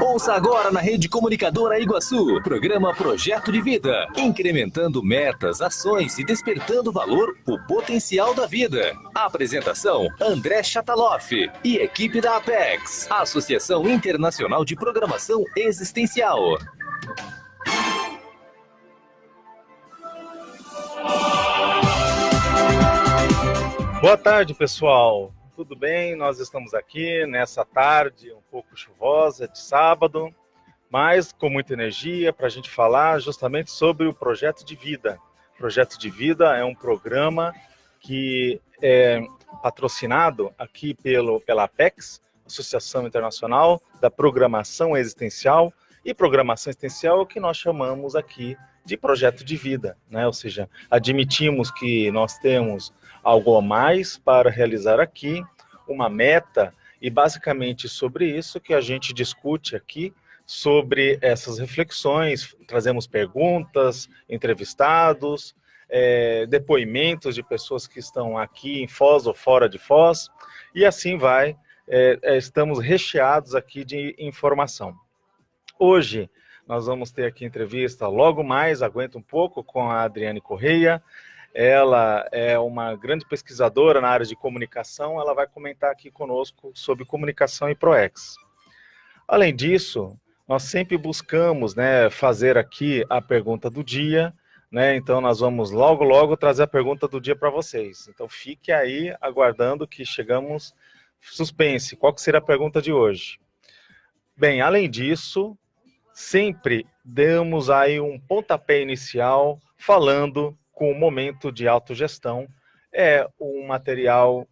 Ouça agora na Rede Comunicadora Iguaçu, programa Projeto de Vida, incrementando metas, ações e despertando valor, o potencial da vida. Apresentação, André Chataloff e equipe da Apex, Associação Internacional de Programação Existencial. Boa tarde, pessoal. Tudo bem? Nós estamos aqui nessa tarde um pouco chuvosa de sábado, mas com muita energia para a gente falar justamente sobre o Projeto de Vida. O Projeto de Vida é um programa que é patrocinado aqui pela Apex, Associação Internacional da Programação Existencial, e programação existencial é o que nós chamamos aqui de projeto de vida, né? Ou seja, admitimos que nós temos algo a mais para realizar aqui, uma meta, e basicamente sobre isso que a gente discute aqui, sobre essas reflexões, trazemos perguntas, entrevistados, depoimentos de pessoas que estão aqui em Foz ou fora de Foz, e assim vai, estamos recheados aqui de informação. Hoje nós vamos ter aqui entrevista logo mais, aguenta um pouco, com a Adriane Correia. Ela é uma grande pesquisadora na área de comunicação, ela vai comentar aqui conosco sobre comunicação e ProEx. Além disso, nós sempre buscamos, né, fazer aqui a pergunta do dia, né, então nós vamos logo trazer a pergunta do dia para vocês. Então fique aí aguardando que chegamos, suspense, qual que será a pergunta de hoje? Bem, além disso, sempre damos aí um pontapé inicial falando com o momento de autogestão. É um material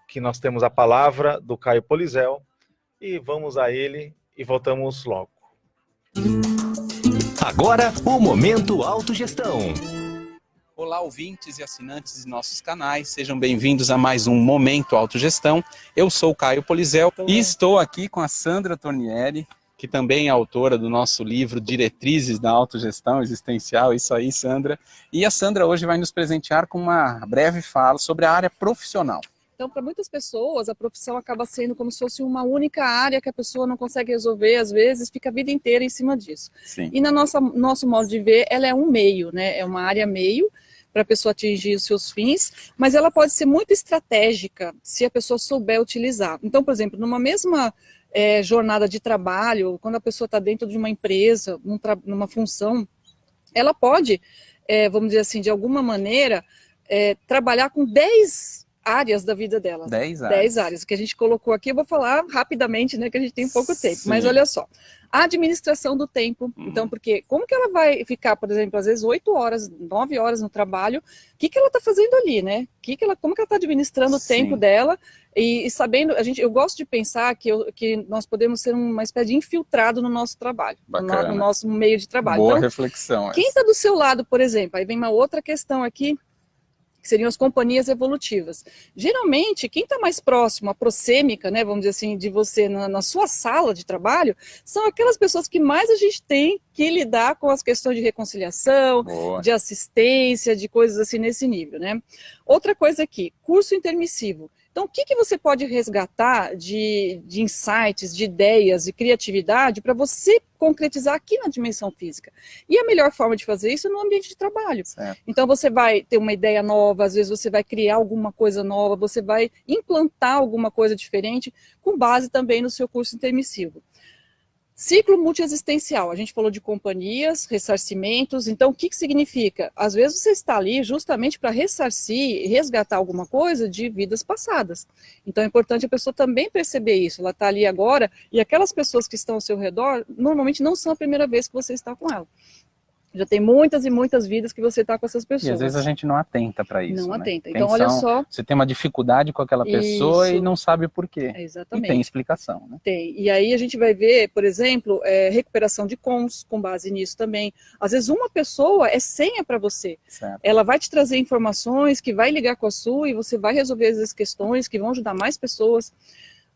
que nós temos a palavra do Caio Polizel, e vamos a ele e voltamos logo. Agora, o Momento Autogestão. Olá, ouvintes e assinantes de nossos canais, sejam bem-vindos a mais um Momento Autogestão. Eu sou o Caio Polizel e estou aqui com a Sandra Tornieri, que também é autora do nosso livro Diretrizes da Autogestão Existencial. Isso aí, Sandra. E a Sandra hoje vai nos presentear com uma breve fala sobre a área profissional. Então, para muitas pessoas, a profissão acaba sendo como se fosse uma única área que a pessoa não consegue resolver, às vezes fica a vida inteira em cima disso. Sim. E no nosso modo de ver, ela é um meio, né? É uma área meio para a pessoa atingir os seus fins, mas ela pode ser muito estratégica se a pessoa souber utilizar. Então, por exemplo, numa mesma jornada de trabalho, quando a pessoa está dentro de uma empresa, numa função, ela pode, vamos dizer assim, de alguma maneira, trabalhar com 10 áreas da vida dela. 10 áreas. 10 áreas. O que a gente colocou aqui, eu vou falar rapidamente, né, que a gente tem pouco tempo. Sim. Mas olha só, a administração do tempo. Então, porque como que ela vai ficar, por exemplo, às vezes 8 horas, 9 horas no trabalho, o que ela está fazendo ali, né? Como que ela está administrando o tempo dela? E sabendo, eu gosto de pensar que nós podemos ser uma espécie de infiltrado no nosso trabalho, no nosso meio de trabalho. Boa então, reflexão. Quem está do seu lado, por exemplo, aí vem uma outra questão aqui, que seriam as companhias evolutivas. Geralmente, quem está mais próximo, a proxêmica, né, vamos dizer assim, de você na sua sala de trabalho, são aquelas pessoas que mais a gente tem que lidar com as questões de reconciliação, de assistência, de coisas assim nesse nível, né? Outra coisa aqui, curso intermissivo. Então, o que você pode resgatar de insights, de ideias e criatividade para você concretizar aqui na dimensão física? E a melhor forma de fazer isso é no ambiente de trabalho. Certo. Então, você vai ter uma ideia nova, às vezes você vai criar alguma coisa nova, você vai implantar alguma coisa diferente, com base também no seu curso intermissivo. Ciclo multiexistencial, a gente falou de companhias, ressarcimentos, então o que significa? Às vezes você está ali justamente para ressarcir, resgatar alguma coisa de vidas passadas. Então é importante a pessoa também perceber isso, ela está ali agora, e aquelas pessoas que estão ao seu redor, normalmente não são a primeira vez que você está com ela. Já tem muitas e muitas vidas que você está com essas pessoas. E às vezes a gente não atenta para isso. Não né? atenta. Então, olha só. Você tem uma dificuldade com aquela pessoa e não sabe por quê. Exatamente. E tem explicação. Né? Tem. E aí a gente vai ver, por exemplo, recuperação de cons, com base nisso também. Às vezes uma pessoa é senha para você. Certo. Ela vai te trazer informações que vai ligar com a sua e você vai resolver as questões que vão ajudar mais pessoas.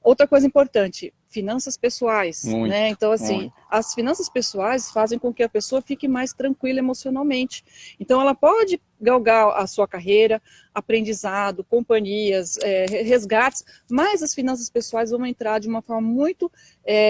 Outra coisa importante, finanças pessoais, Muito, né? Então, assim, muito. as finanças pessoais fazem com que a pessoa fique mais tranquila emocionalmente. Então, ela pode galgar a sua carreira, aprendizado, companhias, resgates, mas as finanças pessoais vão entrar de uma forma muito,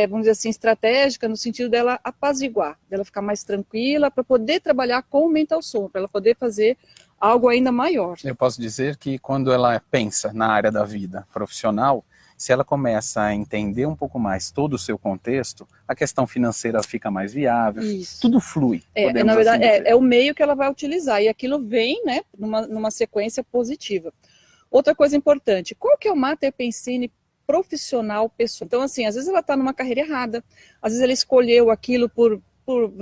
vamos dizer assim, estratégica, no sentido dela apaziguar, dela ficar mais tranquila, para poder trabalhar com o mental som, para ela poder fazer algo ainda maior. Eu posso dizer que quando ela pensa na área da vida profissional, se ela começa a entender um pouco mais todo o seu contexto, a questão financeira fica mais viável, Isso. tudo flui. Na verdade, assim dizer. é o meio que ela vai utilizar, e aquilo vem, né, numa sequência positiva. Outra coisa importante, qual que é o Mater Pensene profissional pessoal? Então, assim, às vezes ela está numa carreira errada, às vezes ela escolheu aquilo por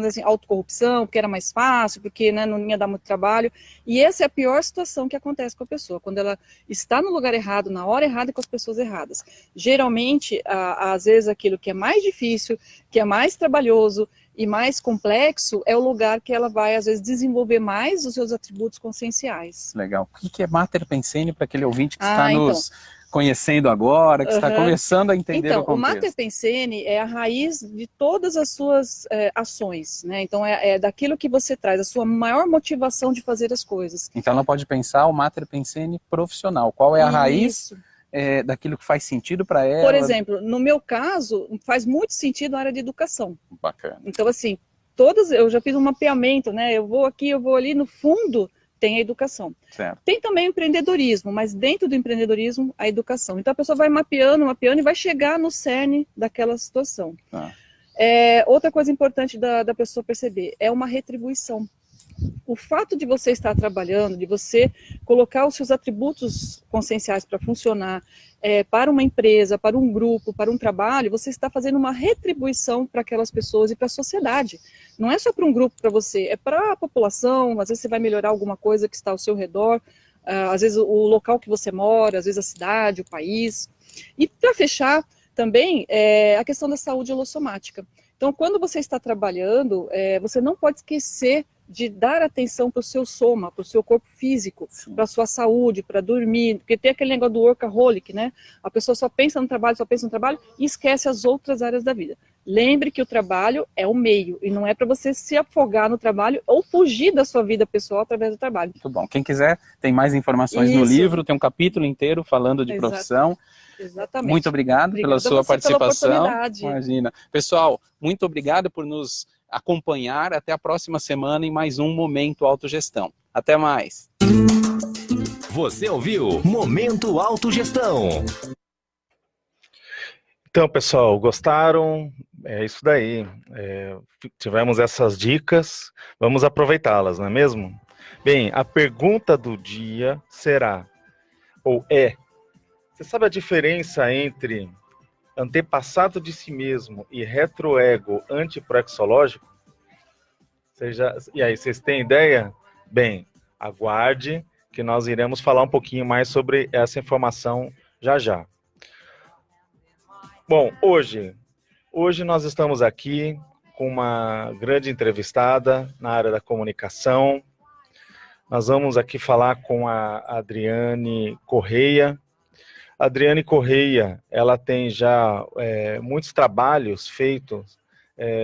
assim, autocorrupção, porque era mais fácil, porque, né, não ia dar muito trabalho, e essa é a pior situação que acontece com a pessoa, quando ela está no lugar errado, na hora errada e com as pessoas erradas. Geralmente, às vezes, aquilo que é mais difícil, que é mais trabalhoso e mais complexo, é o lugar que ela vai, às vezes, desenvolver mais os seus atributos conscienciais. Legal. O que é Mater Pensene para aquele ouvinte que está então, nos conhecendo agora, que está começando a entender o contexto? O Mater Pensene é a raiz de todas as suas ações, né? Então, é daquilo que você traz, a sua maior motivação de fazer as coisas. Então, ela pode pensar o Mater Pensene profissional. Qual é a raiz daquilo que faz sentido para ela? Por exemplo, no meu caso, faz muito sentido na área de educação. Bacana. Então, assim, eu já fiz um mapeamento, né? Eu vou aqui, eu vou ali, no fundo tem a educação. Certo. Tem também o empreendedorismo, mas dentro do empreendedorismo, a educação. Então a pessoa vai mapeando e vai chegar no cerne daquela situação. Outra coisa importante da pessoa perceber é uma retribuição. O fato de você estar trabalhando, de você colocar os seus atributos conscienciais para funcionar, para uma empresa, para um grupo, para um trabalho, você está fazendo uma retribuição para aquelas pessoas e para a sociedade. Não é só para um grupo, para você, é para a população. Às vezes você vai melhorar alguma coisa que está ao seu redor, às vezes o local que você mora, às vezes a cidade, o país. E para fechar, também, a questão da saúde holossomática. Então, quando você está trabalhando, você não pode esquecer de dar atenção para o seu soma, para o seu corpo físico, para a sua saúde, para dormir, porque tem aquele negócio do workaholic, né? A pessoa só pensa no trabalho e esquece as outras áreas da vida. Lembre que o trabalho é o meio, e não é para você se afogar no trabalho ou fugir da sua vida pessoal através do trabalho. Muito bom. Quem quiser, tem mais informações no livro, tem um capítulo inteiro falando de profissão. Exatamente. Muito obrigado pela sua participação. Imagina. Pessoal, muito obrigado por nos acompanhar. Até a próxima semana em mais um Momento Autogestão. Até mais. Você ouviu Momento Autogestão. Então, pessoal, gostaram? É isso daí. Tivemos essas dicas, vamos aproveitá-las, não é mesmo? Bem, a pergunta do dia será, você sabe a diferença entre antepassado de si mesmo e retroego antiproexológico? E aí, vocês têm ideia? Bem, aguarde que nós iremos falar um pouquinho mais sobre essa informação já já. Bom, hoje nós estamos aqui com uma grande entrevistada na área da comunicação. Nós vamos aqui falar com a Adriane Correia. A Adriane Correia, ela tem já muitos trabalhos feitos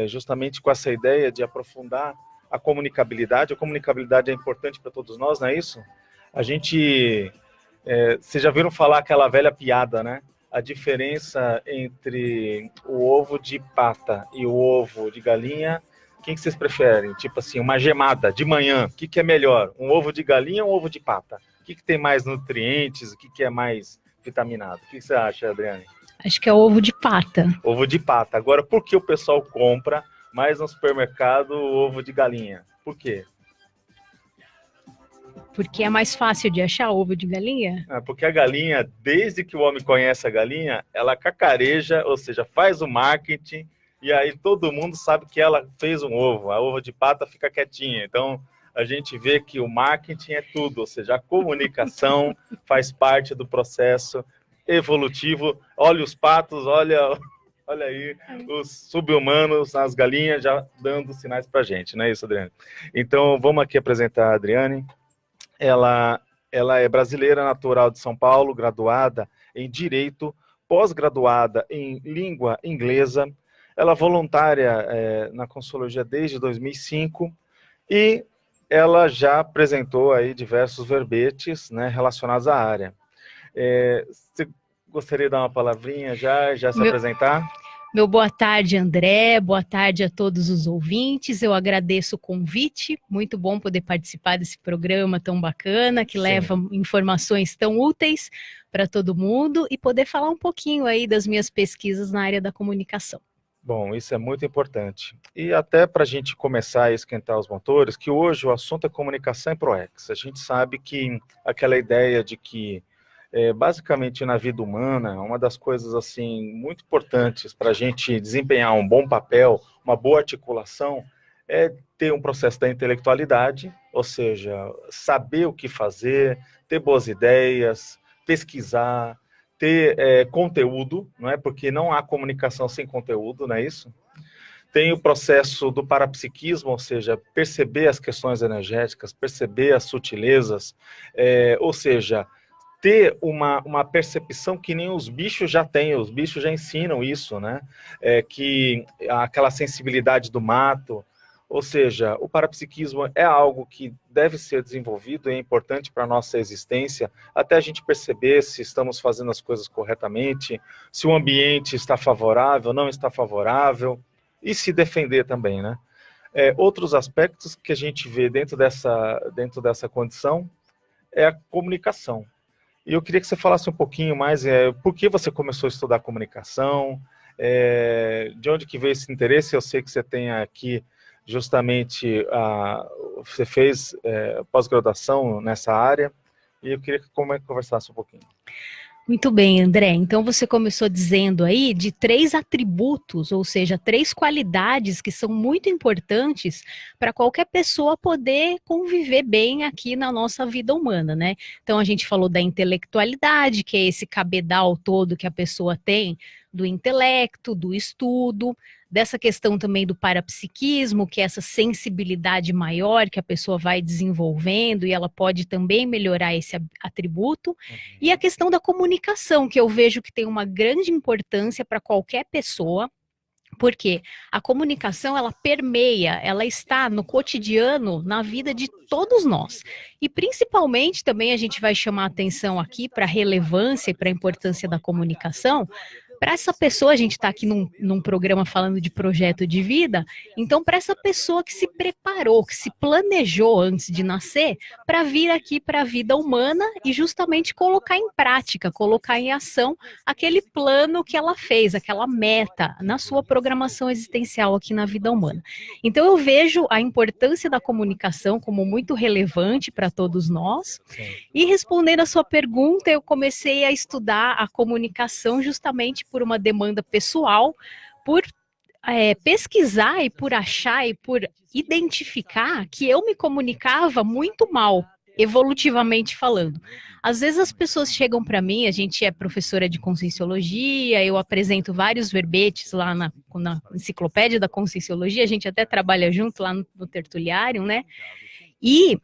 justamente com essa ideia de aprofundar a comunicabilidade. A comunicabilidade é importante para todos nós, não é isso? Vocês já viram falar aquela velha piada, né? A diferença entre o ovo de pata e o ovo de galinha, quem que vocês preferem? Tipo assim, uma gemada de manhã, o que é melhor? Um ovo de galinha ou um ovo de pata? O que tem mais nutrientes? O que é mais vitaminado? O que você acha, Adriane? Acho que é o ovo de pata. Ovo de pata. Agora, por que o pessoal compra mais no supermercado o ovo de galinha? Por quê? Porque é mais fácil de achar ovo de galinha? Porque a galinha, desde que o homem conhece a galinha, ela cacareja, ou seja, faz o marketing, e aí todo mundo sabe que ela fez um ovo. A ovo de pata fica quietinha. Então, a gente vê que o marketing é tudo, ou seja, a comunicação faz parte do processo evolutivo. Olha os patos, olha aí os sub-humanos, as galinhas já dando sinais pra gente, não é isso, Adriane? Então, vamos aqui apresentar a Adriane. Ela é brasileira, natural de São Paulo, graduada em Direito pós-graduada em língua inglesa, ela é voluntária na Consologia desde 2005 e ela já apresentou aí diversos verbetes, né, relacionados à área. Você gostaria de dar uma palavrinha já se apresentar? Meu boa tarde, André, boa tarde a todos os ouvintes, eu agradeço o convite, muito bom poder participar desse programa tão bacana, que leva informações tão úteis para todo mundo e poder falar um pouquinho aí das minhas pesquisas na área da comunicação. Bom, isso é muito importante. E até para a gente começar a esquentar os motores, que hoje o assunto é comunicação e ProEx. A gente sabe que aquela ideia de que basicamente na vida humana, uma das coisas assim muito importantes para a gente desempenhar um bom papel, uma boa articulação, é ter um processo da intelectualidade, ou seja, saber o que fazer, ter boas ideias, pesquisar, ter conteúdo, não é? Porque não há comunicação sem conteúdo, não é isso? Tem o processo do parapsiquismo, ou seja, perceber as questões energéticas, perceber as sutilezas, ou seja, ter uma percepção que nem os bichos já têm, os bichos já ensinam isso, né? Que aquela sensibilidade do mato, ou seja, o parapsiquismo é algo que deve ser desenvolvido, é importante para a nossa existência, até a gente perceber se estamos fazendo as coisas corretamente, se o ambiente está favorável, não está favorável, e se defender também, né? Outros aspectos que a gente vê dentro dessa condição é a comunicação. E eu queria que você falasse um pouquinho mais, por que você começou a estudar comunicação, de onde que veio esse interesse. Eu sei que você tem aqui justamente, você fez pós-graduação nessa área, e eu queria que conversasse um pouquinho. Muito bem, André. Então você começou dizendo aí de 3 atributos, ou seja, 3 qualidades que são muito importantes para qualquer pessoa poder conviver bem aqui na nossa vida humana, né? Então a gente falou da intelectualidade, que é esse cabedal todo que a pessoa tem, do intelecto, do estudo, dessa questão também do parapsiquismo, que é essa sensibilidade maior que a pessoa vai desenvolvendo e ela pode também melhorar esse atributo, e a questão da comunicação, que eu vejo que tem uma grande importância para qualquer pessoa, porque a comunicação, ela permeia, ela está no cotidiano, na vida de todos nós. E principalmente também a gente vai chamar a atenção aqui para a relevância e para a importância da comunicação. Para essa pessoa, a gente está aqui num programa falando de projeto de vida, então para essa pessoa que se preparou, que se planejou antes de nascer, para vir aqui para a vida humana e justamente colocar em prática, colocar em ação aquele plano que ela fez, aquela meta na sua programação existencial aqui na vida humana. Então eu vejo a importância da comunicação como muito relevante para todos nós. E respondendo a sua pergunta, eu comecei a estudar a comunicação justamente por uma demanda pessoal, por pesquisar e por achar e por identificar que eu me comunicava muito mal, evolutivamente falando. Às vezes as pessoas chegam para mim, a gente é professora de Conscienciologia, eu apresento vários verbetes lá na Enciclopédia da Conscienciologia, a gente até trabalha junto lá no Tertuliário, né? E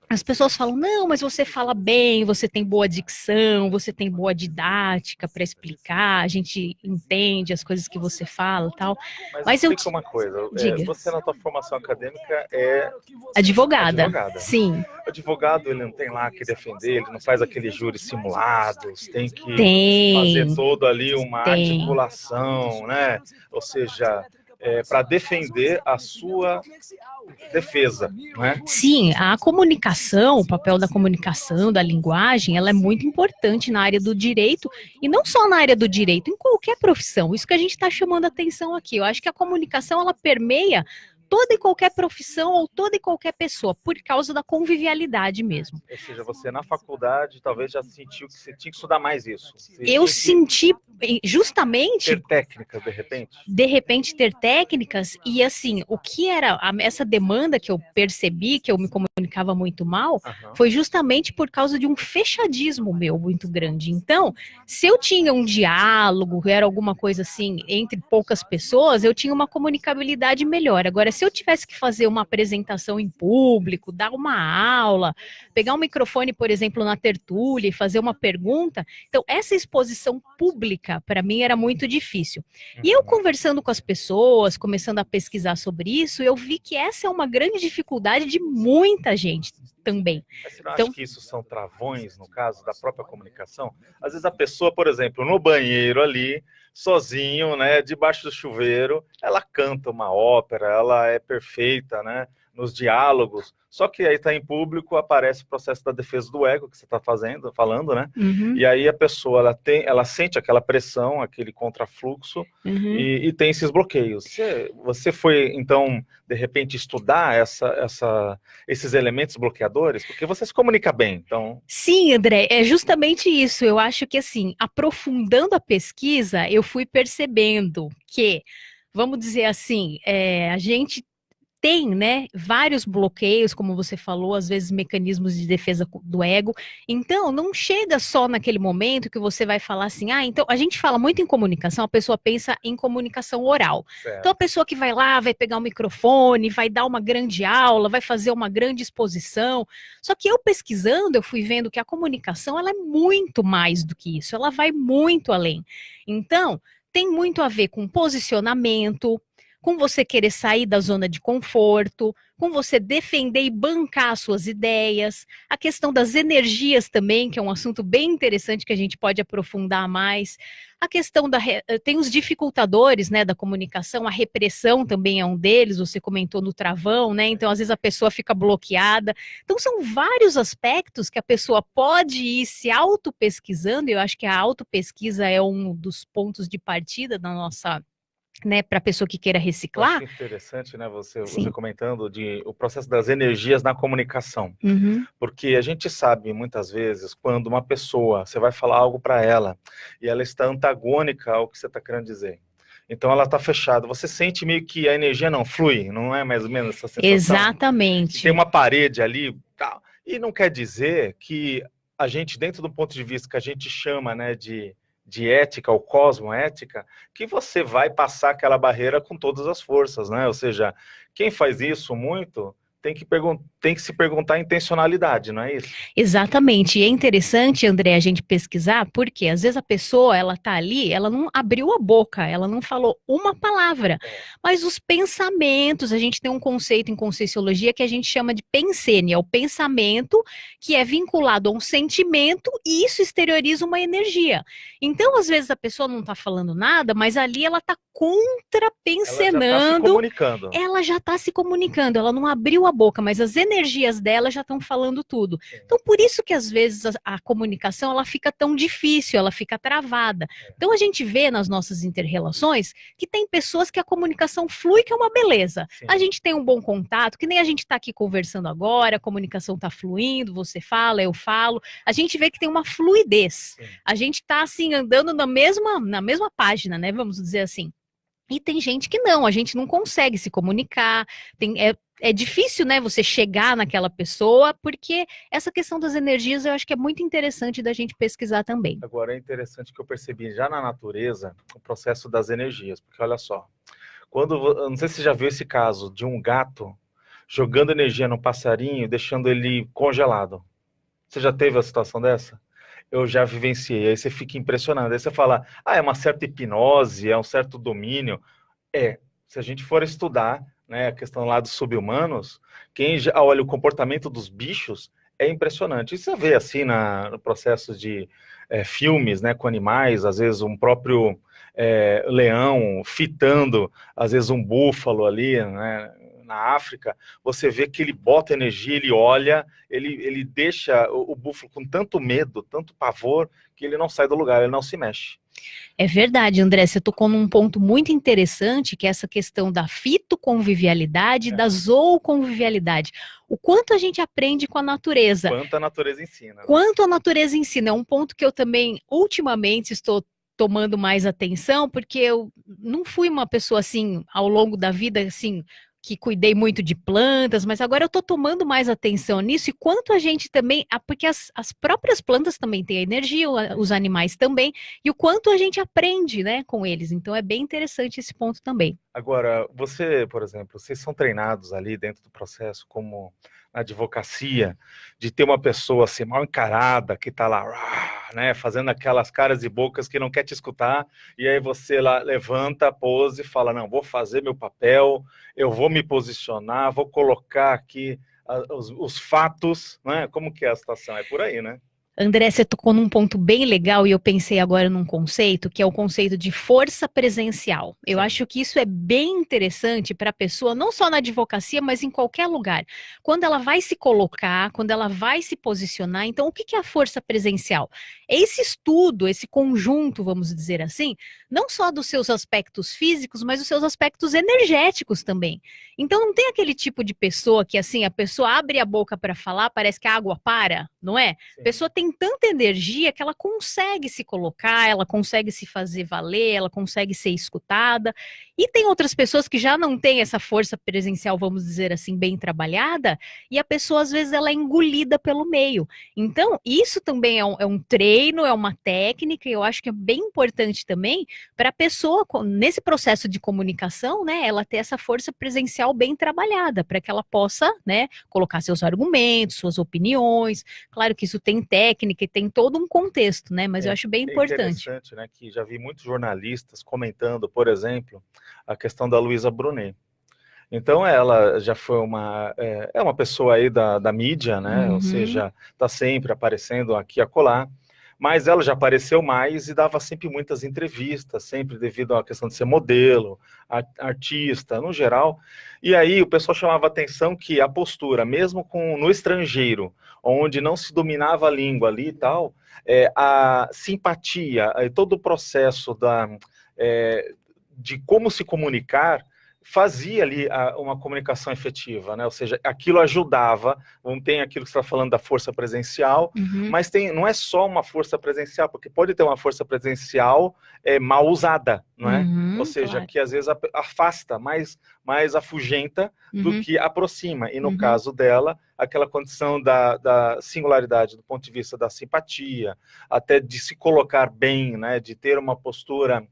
as pessoas falam, não, mas você fala bem, você tem boa dicção, você tem boa didática para explicar, a gente entende as coisas que você fala e tal. Mas eu explica uma coisa, você na tua formação acadêmica é advogada. Sim. O advogado, ele não tem lá que defender, ele não faz aqueles júris simulados, tem que fazer todo ali uma articulação, né? Ou seja, para defender a sua defesa, não é? Sim, a comunicação, o papel da comunicação, da linguagem, ela é muito importante na área do direito, e não só na área do direito, em qualquer profissão. Isso que a gente está chamando a atenção aqui. Eu acho que a comunicação, ela permeia toda e qualquer profissão ou toda e qualquer pessoa, por causa da convivialidade mesmo. Ou seja, você na faculdade talvez já sentiu que você tinha que estudar mais isso. Eu senti justamente... Ter técnicas, de repente? De repente ter técnicas, e assim, o que era essa demanda que eu percebi, que eu me comunicava muito mal, foi justamente por causa de um fechadismo meu muito grande. Então, se eu tinha um diálogo, era alguma coisa assim, entre poucas pessoas, eu tinha uma comunicabilidade melhor. Agora, se eu tivesse que fazer uma apresentação em público, dar uma aula, pegar um microfone, por exemplo, na tertúlia e fazer uma pergunta, então essa exposição pública, para mim, era muito difícil. E eu conversando com as pessoas, começando a pesquisar sobre isso, eu vi que essa é uma grande dificuldade de muita gente também. Mas você não acha que isso são travões, no caso da própria comunicação? Às vezes a pessoa, por exemplo, no banheiro ali, sozinho, né, debaixo do chuveiro, ela canta uma ópera, ela é perfeita, né, nos diálogos, só que aí está em público, aparece o processo da defesa do ego que você está falando, né? E aí a pessoa ela sente aquela pressão, aquele contrafluxo e tem esses bloqueios. Você foi, então, de repente, estudar esses elementos bloqueadores? Porque você se comunica bem, então... Sim, André, é justamente isso. Eu acho que, assim, aprofundando a pesquisa, eu fui percebendo que, vamos dizer assim, a gente tem, né, vários bloqueios, como você falou, às vezes mecanismos de defesa do ego. Então, não chega só naquele momento que você vai falar assim, então, a gente fala muito em comunicação, a pessoa pensa em comunicação oral. Certo. Então, a pessoa que vai lá, vai pegar o microfone, vai dar uma grande aula, vai fazer uma grande exposição. Só que eu pesquisando, eu fui vendo que a comunicação, ela é muito mais do que isso, ela vai muito além. Então, tem muito a ver com posicionamento, com você querer sair da zona de conforto, com você defender e bancar suas ideias, a questão das energias também, que é um assunto bem interessante que a gente pode aprofundar mais, a questão tem os dificultadores, né, da comunicação, a repressão também é um deles, você comentou no travão, né, então às vezes a pessoa fica bloqueada, então são vários aspectos que a pessoa pode ir se auto-pesquisando, eu acho que a auto-pesquisa é um dos pontos de partida da nossa, né, para a pessoa que queira reciclar. Eu acho interessante, né, você comentando o processo das energias na comunicação, porque a gente sabe muitas vezes quando uma pessoa, você vai falar algo para ela e ela está antagônica ao que você está querendo dizer. Então ela está fechada, você sente meio que a energia não flui, não é mais ou menos essa sensação? Exatamente. Tem uma parede ali, tal, e não quer dizer que a gente, dentro do ponto de vista que a gente chama, né, de ética ou cosmoética, que você vai passar aquela barreira com todas as forças, né? Ou seja, quem faz isso muito tem que se perguntar a intencionalidade, não é isso? Exatamente, e é interessante, André, a gente pesquisar, porque às vezes a pessoa, ela tá ali, ela não abriu a boca, ela não falou uma palavra, mas os pensamentos, a gente tem um conceito em Conscienciologia que a gente chama de pensênia, o pensamento que é vinculado a um sentimento e isso exterioriza uma energia. Então, às vezes a pessoa não tá falando nada, mas ali ela tá contrapensenando, ela já tá se comunicando, ela não abriu a boca, mas as energias dela já estão falando tudo. Então, por isso que às vezes a comunicação ela fica tão difícil, ela fica travada. Então, a gente vê nas nossas interrelações que tem pessoas que a comunicação flui, que é uma beleza. Sim. A gente tem um bom contato, que nem a gente está aqui conversando agora, a comunicação está fluindo, você fala, eu falo. A gente vê que tem uma fluidez. Sim. A gente está assim andando na mesma página, né? Vamos dizer assim. E tem gente que não, a gente não consegue se comunicar, é difícil, né, você chegar naquela pessoa, porque essa questão das energias eu acho que é muito interessante da gente pesquisar também. Agora é interessante que eu percebi já na natureza o processo das energias, porque olha só, eu não sei se você já viu esse caso de um gato jogando energia no passarinho e deixando ele congelado. Você já teve a situação dessa? Eu já vivenciei, aí você fica impressionado, aí você fala, é uma certa hipnose, é um certo domínio. Se a gente for estudar, né, a questão lá dos sub-humanos, quem já olha o comportamento dos bichos, é impressionante. E você vê assim no processo de filmes, né, com animais, às vezes um próprio leão fitando, às vezes um búfalo ali, né, na África, você vê que ele bota energia, ele olha, ele deixa o búfalo com tanto medo, tanto pavor, que ele não sai do lugar, ele não se mexe. É verdade, André, você tocou num ponto muito interessante, que é essa questão da fitoconvivialidade e da zooconvivialidade. O quanto a gente aprende com a natureza. Quanto a natureza ensina. Quanto a natureza ensina. É um ponto que eu também, ultimamente, estou tomando mais atenção, porque eu não fui uma pessoa assim, ao longo da vida, assim, que cuidei muito de plantas, mas agora eu estou tomando mais atenção nisso, e quanto a gente também, porque as próprias plantas também têm energia, os animais também, e o quanto a gente aprende, né, com eles. Então é bem interessante esse ponto também. Agora, você, por exemplo, vocês são treinados ali dentro do processo, como na advocacia, de ter uma pessoa assim, mal encarada, que está lá, né, fazendo aquelas caras e bocas que não quer te escutar, e aí você lá levanta a pose e fala, não, vou fazer meu papel, eu vou me posicionar, vou colocar aqui os fatos, né? Como que é a situação? É por aí, né? André, você tocou num ponto bem legal e eu pensei agora num conceito, que é o conceito de força presencial. Eu acho que isso é bem interessante para a pessoa, não só na advocacia, mas em qualquer lugar. Quando ela vai se colocar, quando ela vai se posicionar, então o que é a força presencial? É esse estudo, esse conjunto, vamos dizer assim, não só dos seus aspectos físicos, mas dos seus aspectos energéticos também. Então não tem aquele tipo de pessoa que assim, a pessoa abre a boca para falar, parece que a água para, não é? A pessoa tem tanta energia que ela consegue se colocar, ela consegue se fazer valer, ela consegue ser escutada. E tem outras pessoas que já não têm essa força presencial, vamos dizer assim, bem trabalhada, e a pessoa às vezes ela é engolida pelo meio. Então, isso também é um treino, é uma técnica, e eu acho que é bem importante também para a pessoa, nesse processo de comunicação, né, ela ter essa força presencial bem trabalhada, para que ela possa, né, colocar seus argumentos, suas opiniões. Claro que isso tem técnica e tem todo um contexto, né? Mas eu acho bem importante. Interessante, né? Que já vi muitos jornalistas comentando, por exemplo, a questão da Luísa Brunet. Então ela já foi uma pessoa aí da mídia, né? Ou seja, está sempre aparecendo aqui e acolá. Mas ela já apareceu mais e dava sempre muitas entrevistas, sempre devido à questão de ser modelo, artista, no geral. E aí o pessoal chamava a atenção que a postura, mesmo no estrangeiro, onde não se dominava a língua ali e tal, a simpatia, todo o processo de como se comunicar, fazia ali uma comunicação efetiva, né? Ou seja, aquilo ajudava, tem aquilo que você está falando da força presencial, mas não é só uma força presencial, porque pode ter uma força presencial mal usada, não é? Ou seja, claro, que às vezes afasta, mais afugenta do que aproxima, e no caso dela, aquela condição da singularidade do ponto de vista da simpatia, até de se colocar bem, né? De ter uma postura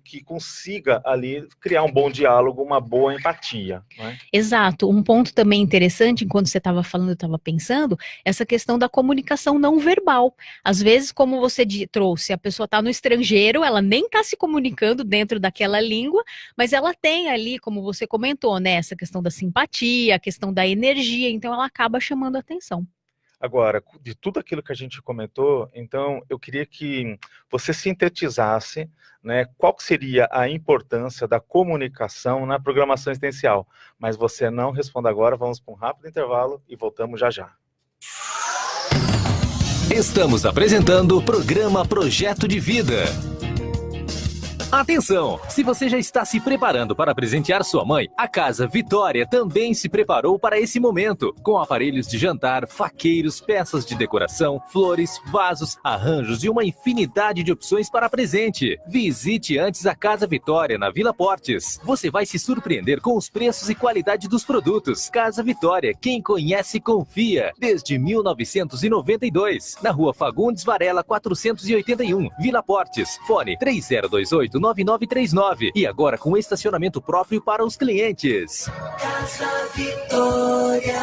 que consiga ali criar um bom diálogo, uma boa empatia. Né? Exato. Um ponto também interessante, enquanto você estava falando, eu estava pensando, essa questão da comunicação não verbal. Às vezes, como você trouxe, a pessoa está no estrangeiro, ela nem está se comunicando dentro daquela língua, mas ela tem ali, como você comentou, né, essa questão da simpatia, a questão da energia, então ela acaba chamando a atenção. Agora, de tudo aquilo que a gente comentou, então eu queria que você sintetizasse, né, qual seria a importância da comunicação na programação existencial. Mas você não responda agora, vamos para um rápido intervalo e voltamos já já. Estamos apresentando o programa Projeto de Vida. Atenção! Se você já está se preparando para presentear sua mãe, a Casa Vitória também se preparou para esse momento, com aparelhos de jantar, faqueiros, peças de decoração, flores, vasos, arranjos e uma infinidade de opções para presente. Visite antes a Casa Vitória, na Vila Portes. Você vai se surpreender com os preços e qualidade dos produtos. Casa Vitória, quem conhece, confia. Desde 1992, na Rua Fagundes Varela, 481, Vila Portes. Fone 3028-9939 e agora com estacionamento próprio para os clientes. Casa Vitória.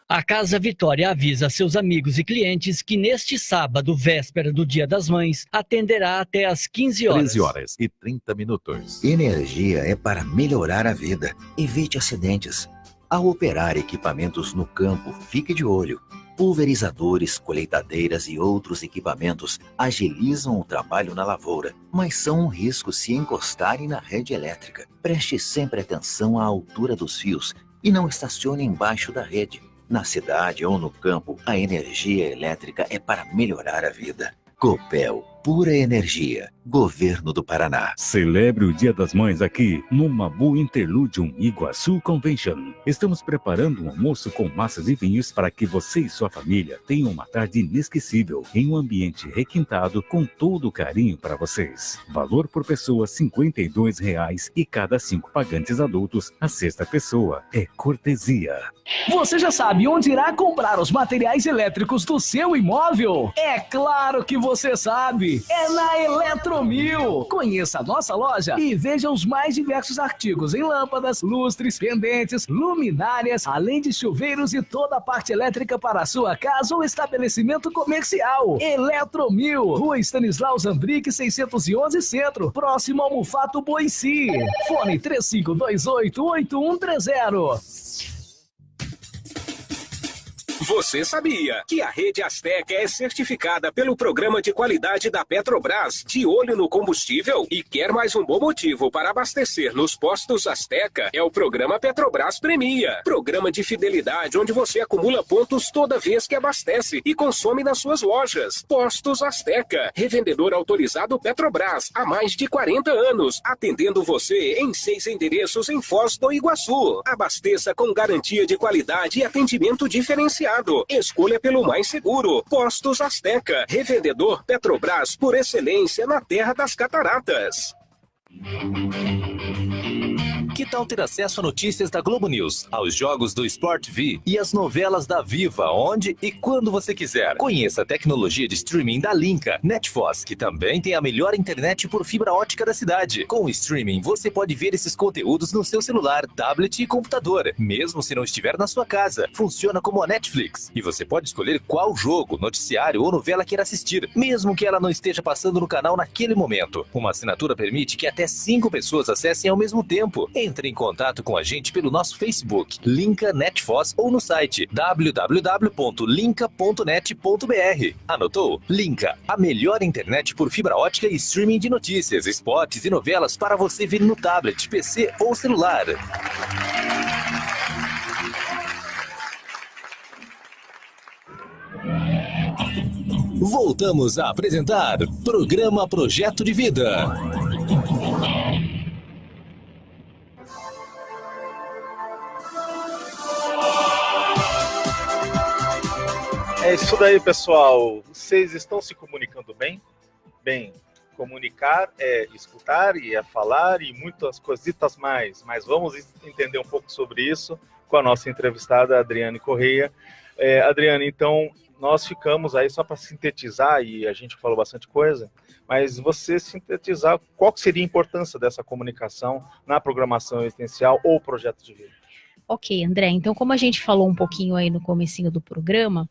A Casa Vitória avisa seus amigos e clientes que neste sábado, véspera do Dia das Mães, atenderá até às 15 horas. 13h30. Energia é para melhorar a vida. Evite acidentes. Ao operar equipamentos no campo, fique de olho. Pulverizadores, colheitadeiras e outros equipamentos agilizam o trabalho na lavoura, mas são um risco se encostarem na rede elétrica. Preste sempre atenção à altura dos fios e não estacione embaixo da rede. Na cidade ou no campo, a energia elétrica é para melhorar a vida. Copel, pura energia. Governo do Paraná. Celebre o Dia das Mães aqui no Mabu Interludium Iguaçu Convention. Estamos preparando um almoço com massas e vinhos para que você e sua família tenham uma tarde inesquecível em um ambiente requintado com todo o carinho para vocês. Valor por pessoa R$ 52,00 e cada 5 pagantes adultos a sexta pessoa. É cortesia. Você já sabe onde irá comprar os materiais elétricos do seu imóvel? É claro que você sabe! É na Eletromil! Conheça a nossa loja e veja os mais diversos artigos em lâmpadas, lustres, pendentes, luminárias, além de chuveiros e toda a parte elétrica para a sua casa ou estabelecimento comercial. Eletromil, Rua Stanislau Zambrick, 611 Centro, próximo ao Mufato Boici. Fone 3528-8130. Você sabia que a Rede Azteca é certificada pelo Programa de Qualidade da Petrobras, de olho no combustível? E quer mais um bom motivo para abastecer nos postos Azteca? É o Programa Petrobras Premia. Programa de fidelidade onde você acumula pontos toda vez que abastece e consome nas suas lojas. Postos Azteca, revendedor autorizado Petrobras há mais de 40 anos, atendendo você em 6 endereços em Foz do Iguaçu. Abasteça com garantia de qualidade e atendimento diferenciado. Escolha pelo mais seguro. Postos Azteca, revendedor Petrobras por excelência na Terra das Cataratas. Que tal ter acesso a notícias da Globo News, aos jogos do Sport V e às novelas da Viva, onde e quando você quiser? Conheça a tecnologia de streaming da Linka Netfoss, que também tem a melhor internet por fibra ótica da cidade. Com o streaming, você pode ver esses conteúdos no seu celular, tablet e computador, mesmo se não estiver na sua casa. Funciona como a Netflix, e você pode escolher qual jogo, noticiário ou novela quer assistir, mesmo que ela não esteja passando no canal naquele momento. Uma assinatura permite que até 5 pessoas acessem ao mesmo tempo. Entre em contato com a gente pelo nosso Facebook, Linka Netfoss, ou no site www.linka.net.br. Anotou? Linka, a melhor internet por fibra ótica e streaming de notícias, esportes e novelas para você ver no tablet, PC ou celular. Voltamos a apresentar Programa Projeto de Vida. É isso daí, pessoal. Vocês estão se comunicando bem? Bem, comunicar é escutar e é falar e muitas coisitas mais. Mas vamos entender um pouco sobre isso com a nossa entrevistada, Adriane Correia. Adriane, então, nós ficamos aí só para sintetizar, e a gente falou bastante coisa, mas você sintetizar qual que seria a importância dessa comunicação na programação existencial ou projeto de vida. Ok, André, então como a gente falou um pouquinho aí no comecinho do programa,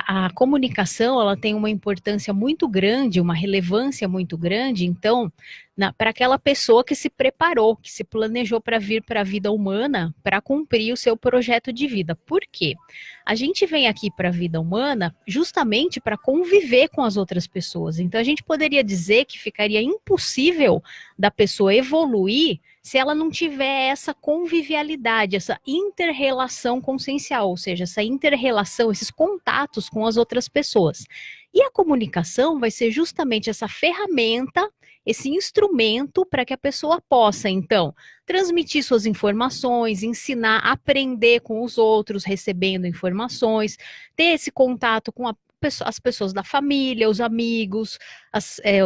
a comunicação ela tem uma importância muito grande, uma relevância muito grande, então, para aquela pessoa que se preparou, que se planejou para vir para a vida humana, para cumprir o seu projeto de vida. Por quê? A gente vem aqui para a vida humana justamente para conviver com as outras pessoas, então a gente poderia dizer que ficaria impossível da pessoa evoluir se ela não tiver essa convivialidade, essa inter-relação consciencial, ou seja, essa inter-relação, esses contatos com as outras pessoas. E a comunicação vai ser justamente essa ferramenta, esse instrumento para que a pessoa possa, então, transmitir suas informações, ensinar, aprender com os outros, recebendo informações, ter esse contato com as pessoas da família, os amigos,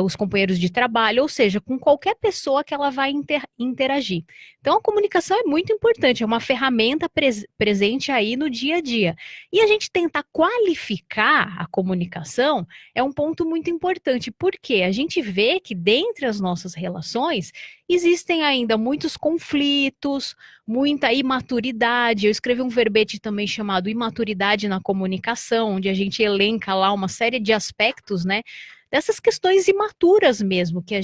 os companheiros de trabalho, ou seja, com qualquer pessoa que ela vai interagir. Então, a comunicação é muito importante, é uma ferramenta presente aí no dia a dia. E a gente tentar qualificar a comunicação é um ponto muito importante, porque a gente vê que dentre as nossas relações existem ainda muitos conflitos, muita imaturidade. Eu escrevi um verbete também chamado Imaturidade na Comunicação, onde a gente elenca lá uma série de aspectos, né, dessas questões imaturas mesmo, que a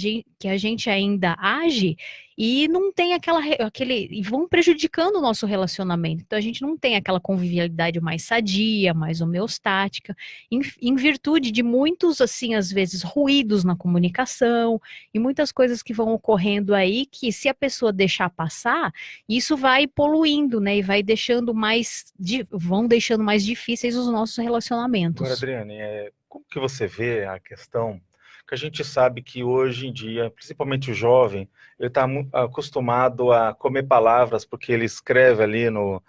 gente ainda age e não tem e vão prejudicando o nosso relacionamento. Então a gente não tem aquela convivialidade mais sadia, mais homeostática, em virtude de muitos, assim, às vezes, ruídos na comunicação e muitas coisas que vão ocorrendo aí que, se a pessoa deixar passar, isso vai poluindo, né, e vão deixando mais difíceis os nossos relacionamentos. Agora, Adriane, como que você vê a questão Porque a gente sabe que hoje em dia, principalmente o jovem, ele está acostumado a comer palavras, porque ele escreve ali na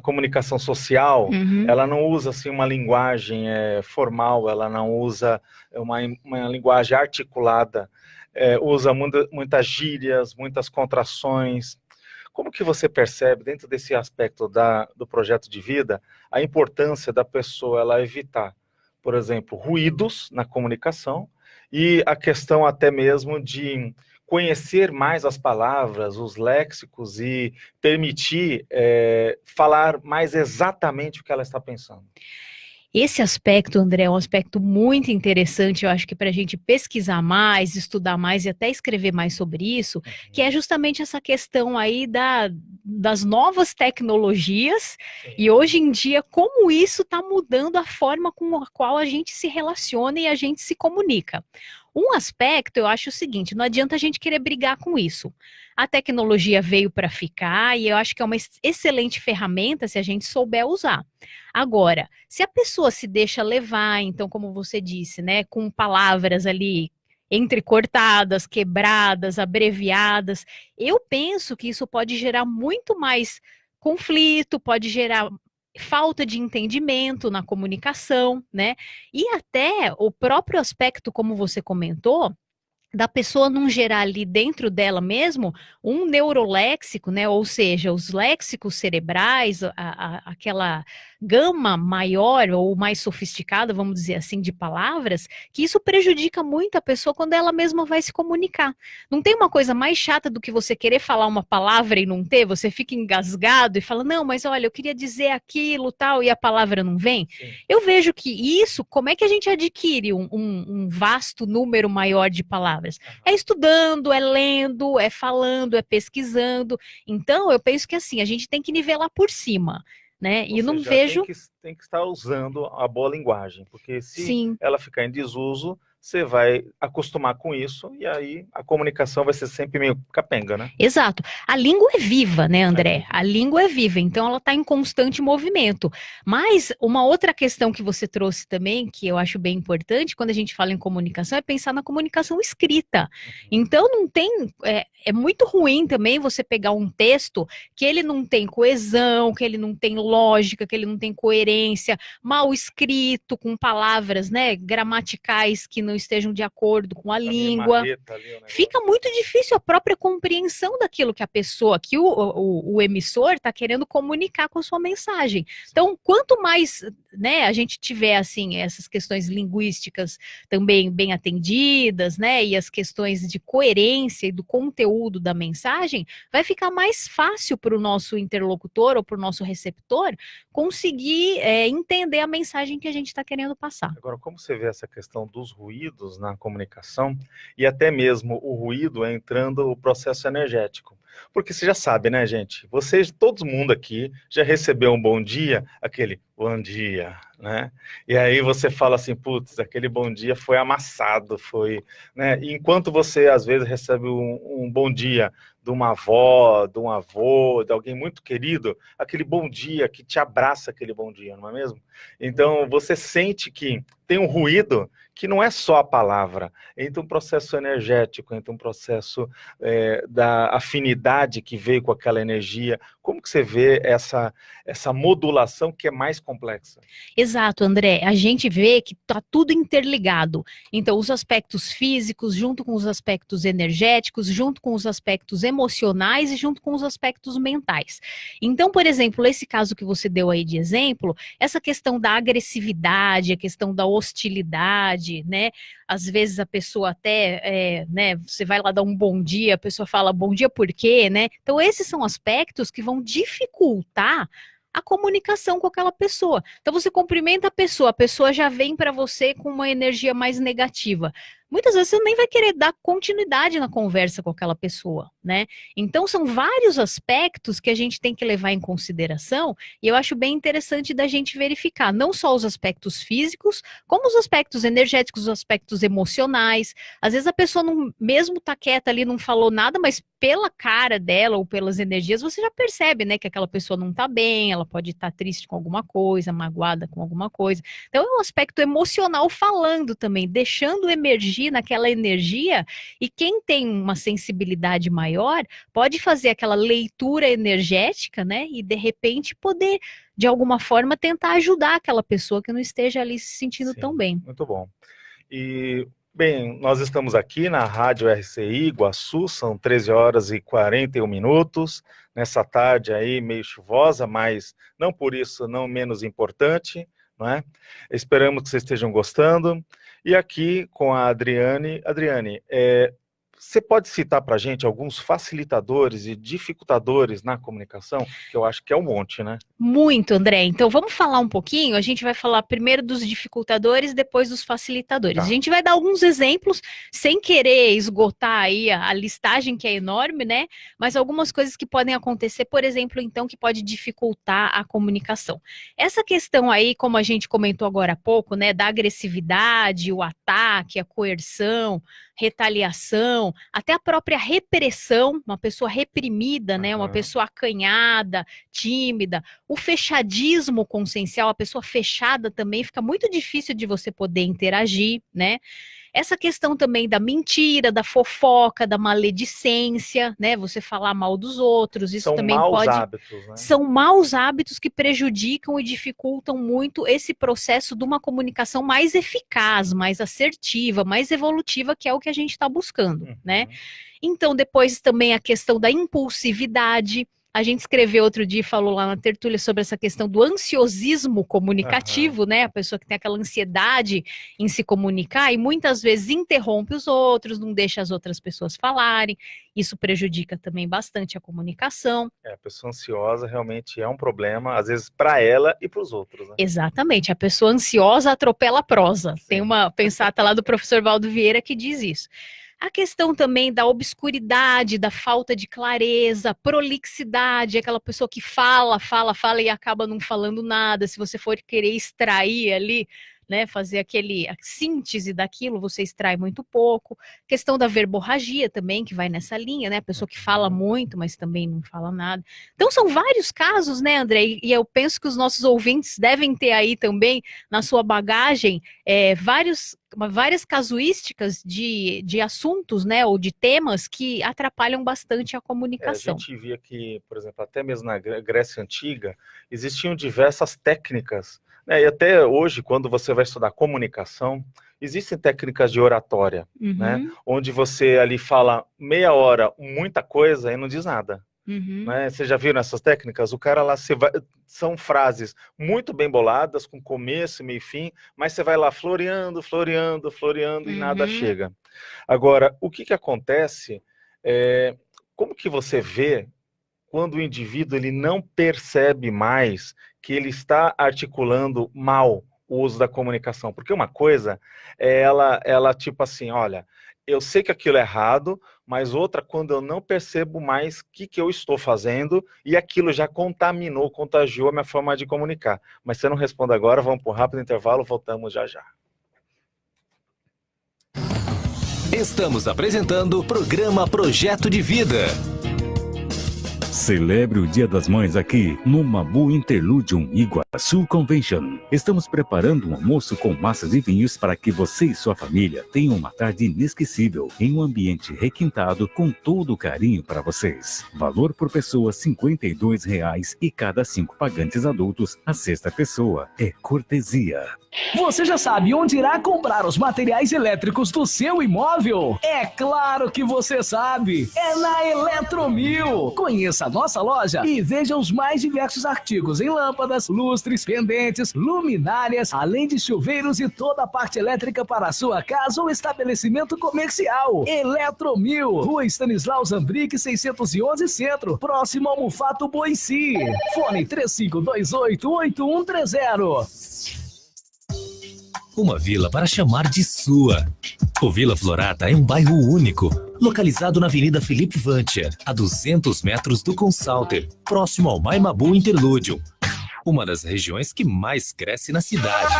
comunicação social, ela não usa assim, uma linguagem formal, ela não usa uma linguagem articulada, usa muitas gírias, muitas contrações. Como que você percebe, dentro desse aspecto do projeto de vida, a importância da pessoa ela evitar, por exemplo, ruídos na comunicação e a questão até mesmo de conhecer mais as palavras, os léxicos e permitir falar mais exatamente o que ela está pensando? Esse aspecto, André, é um aspecto muito interessante, eu acho que para a gente pesquisar mais, estudar mais e até escrever mais sobre isso, que é justamente essa questão aí das novas tecnologias e hoje em dia como isso está mudando a forma com a qual a gente se relaciona e a gente se comunica. Um aspecto, eu acho o seguinte, não adianta a gente querer brigar com isso. A tecnologia veio para ficar e eu acho que é uma excelente ferramenta se a gente souber usar. Agora, se a pessoa se deixa levar, então, como você disse, né, com palavras ali entrecortadas, quebradas, abreviadas, eu penso que isso pode gerar muito mais conflito, pode gerar falta de entendimento na comunicação, né? E até o próprio aspecto, como você comentou, da pessoa não gerar ali dentro dela mesmo um neuroléxico, né? Ou seja, os léxicos cerebrais, aquela gama maior ou mais sofisticada, vamos dizer assim, de palavras, que isso prejudica muito a pessoa quando ela mesma vai se comunicar. Não tem uma coisa mais chata do que você querer falar uma palavra e não ter, você fica engasgado e fala, não, mas olha, eu queria dizer aquilo, tal, e a palavra não vem. Sim. Eu vejo que isso, como é que a gente adquire um vasto número maior de palavras? É estudando, é lendo, é falando, é pesquisando. Então, eu penso que assim, a gente tem que nivelar por cima, né? E não vejo... Tem que estar usando a boa linguagem, porque se ela ficar em desuso, você vai acostumar com isso e aí a comunicação vai ser sempre meio capenga, né? Exato. A língua é viva, né, André? A língua é viva, então ela está em constante movimento. Mas uma outra questão que você trouxe também, que eu acho bem importante, quando a gente fala em comunicação, é pensar na comunicação escrita. Então não tem... É muito ruim também você pegar um texto que ele não tem coesão, que ele não tem lógica, que ele não tem coerência, mal escrito, com palavras, né, gramaticais que não estejam de acordo com a língua. Fica muito difícil a própria compreensão daquilo que a pessoa, que o emissor está querendo comunicar com a sua mensagem. Então, quanto mais, né, a gente tiver assim essas questões linguísticas também bem atendidas, né, e as questões de coerência e do conteúdo da mensagem, vai ficar mais fácil para o nosso interlocutor ou para o nosso receptor conseguir entender a mensagem que a gente está querendo passar. Agora, como você vê essa questão dos ruídos na comunicação e até mesmo o ruído entrando no processo energético? Porque você já sabe, né, gente? Todo mundo aqui já recebeu um bom dia, aquele bom dia, né? E aí você fala assim, putz, aquele bom dia foi amassado, foi, né? E enquanto você, às vezes, recebe um bom dia de uma avó, de um avô, de alguém muito querido, aquele bom dia que te abraça aquele bom dia, não é mesmo? Então, você sente que tem um ruído que não é só a palavra, entra um processo energético, entra um processo da afinidade que veio com aquela energia. Como que você vê essa modulação que é mais complexa? Exato, André. A gente vê que está tudo interligado. Então, os aspectos físicos, junto com os aspectos energéticos, junto com os aspectos emocionais e junto com os aspectos mentais. Então, por exemplo, esse caso que você deu aí de exemplo, essa questão da agressividade, a questão da hostilidade, né? Às vezes a pessoa até, né, você vai lá dar um bom dia, a pessoa fala bom dia por quê, né? Então esses são aspectos que vão dificultar a comunicação com aquela pessoa. Então você cumprimenta a pessoa já vem para você com uma energia mais negativa. muitas vezes você nem vai querer dar continuidade na conversa com aquela pessoa, né? Então são vários aspectos que a gente tem que levar em consideração, e eu acho bem interessante da gente verificar, não só os aspectos físicos, como os aspectos energéticos, os aspectos emocionais. Às vezes a pessoa não, mesmo tá quieta ali, não falou nada, mas pela cara dela ou pelas energias, você já percebe, né, que aquela pessoa não tá bem, ela pode estar triste com alguma coisa, magoada com alguma coisa. Então é um aspecto emocional falando também, deixando emergir naquela energia, e quem tem uma sensibilidade maior pode fazer aquela leitura energética, né, e de repente poder, de alguma forma, tentar ajudar aquela pessoa que não esteja ali se sentindo tão bem. Muito bom. E, bem, nós estamos aqui na Rádio RCI Iguaçu, são 13 horas e 41 minutos, nessa tarde aí meio chuvosa, mas não por isso não menos importante, não é? Esperamos que vocês estejam gostando. E aqui com a Adriane. Adriane, você pode citar para a gente alguns facilitadores e dificultadores na comunicação? Que eu acho que é um monte, né? Muito, André. Então vamos falar um pouquinho, a gente vai falar primeiro dos dificultadores, depois dos facilitadores. A gente vai dar alguns exemplos, sem querer esgotar aí a listagem, que é enorme, né? Mas algumas coisas que podem acontecer, por exemplo, então, que pode dificultar a comunicação. Essa questão aí, como a gente comentou agora há pouco, né, da agressividade, o ataque, a coerção, retaliação, até a própria repressão, uma pessoa reprimida, né, uma pessoa acanhada, tímida, o fechadismo consciencial, a pessoa fechada também, fica muito difícil de você poder interagir, né? Essa questão também da mentira, da fofoca, da maledicência, né? Você falar mal dos outros, isso São também maus pode... hábitos, né? São maus hábitos que prejudicam e dificultam muito esse processo de uma comunicação mais eficaz, mais assertiva, mais evolutiva, que é o que a gente está buscando, né? Então, depois também a questão da impulsividade. A gente escreveu outro dia e falou lá na tertúlia sobre essa questão do ansiosismo comunicativo, né? A pessoa que tem aquela ansiedade em se comunicar e muitas vezes interrompe os outros, não deixa as outras pessoas falarem. Isso prejudica também bastante a comunicação. A pessoa ansiosa realmente é um problema, às vezes para ela e para os outros, né? Exatamente. A pessoa ansiosa atropela a prosa. Tem uma pensata lá do professor Valdo Vieira que diz isso. A questão também da obscuridade, da falta de clareza, prolixidade, aquela pessoa que fala e acaba não falando nada. Se você for querer extrair ali, né, fazer a síntese daquilo, você extrai muito pouco. Questão da verborragia também, que vai nessa linha, né, a pessoa que fala muito, mas também não fala nada. Então são vários casos, né, André, e eu penso que os nossos ouvintes devem ter aí também, na sua bagagem, várias casuísticas de assuntos, né, ou de temas que atrapalham bastante a comunicação. A gente via que, por exemplo, até mesmo na Grécia Antiga, existiam diversas técnicas, né, e até hoje, quando você vai estudar comunicação, existem técnicas de oratória, né, onde você ali fala meia hora muita coisa e não diz nada. Né? Você já viram essas técnicas? O cara lá, são frases muito bem boladas, com começo, meio e fim, mas você vai lá floreando e nada chega. Agora, o que acontece, como que você vê quando o indivíduo ele não percebe mais que ele está articulando mal o uso da comunicação? Porque uma coisa é ela tipo assim, olha, eu sei que aquilo é errado, mas outra, quando eu não percebo mais o que eu estou fazendo e aquilo já contagiou a minha forma de comunicar. Mas se eu não respondo agora, vamos para um rápido intervalo, voltamos já já. Estamos apresentando o programa Projeto de Vida. Celebre o Dia das Mães aqui no Mabu Interludium Iguaçu Convention. Estamos preparando um almoço com massas e vinhos para que você e sua família tenham uma tarde inesquecível em um ambiente requintado com todo o carinho para vocês. Valor por pessoa R$ 52 e cada 5 pagantes adultos a sexta pessoa é cortesia. Você já sabe onde irá comprar os materiais elétricos do seu imóvel? É claro que você sabe! É na Eletromil! Conheça a nossa loja e veja os mais diversos artigos em lâmpadas, lustres, pendentes, luminárias, além de chuveiros e toda a parte elétrica para a sua casa ou estabelecimento comercial. Eletromil, Rua Stanislau Zambrick, 611 Centro, próximo ao Mufato Boici. Fone 3528-8130. uma vila para chamar de sua. O Vila Florata é um bairro único, localizado na Avenida Felipe Vantia, a 200 metros do Consalter, próximo ao Maimabu Interlúdio, uma das regiões que mais cresce na cidade.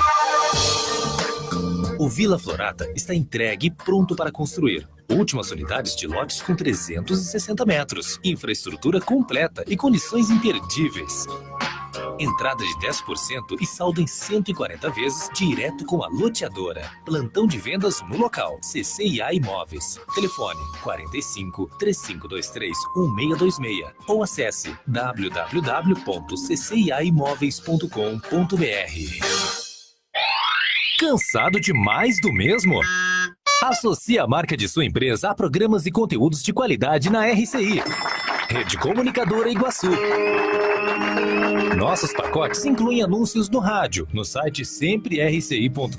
O Vila Florata está entregue e pronto para construir. Últimas unidades de lotes com 360 metros, infraestrutura completa e condições imperdíveis. Entrada de 10% e saldo em 140 vezes direto com a loteadora. Plantão de vendas no local. CCIA Imóveis. Telefone 45 3523 1626 ou acesse www.cciaimoveis.com.br. Cansado de mais do mesmo? Associe a marca de sua empresa a programas e conteúdos de qualidade na RCI. Rede Comunicadora Iguaçu. Nossos pacotes incluem anúncios no rádio, no site semprerci.com.br,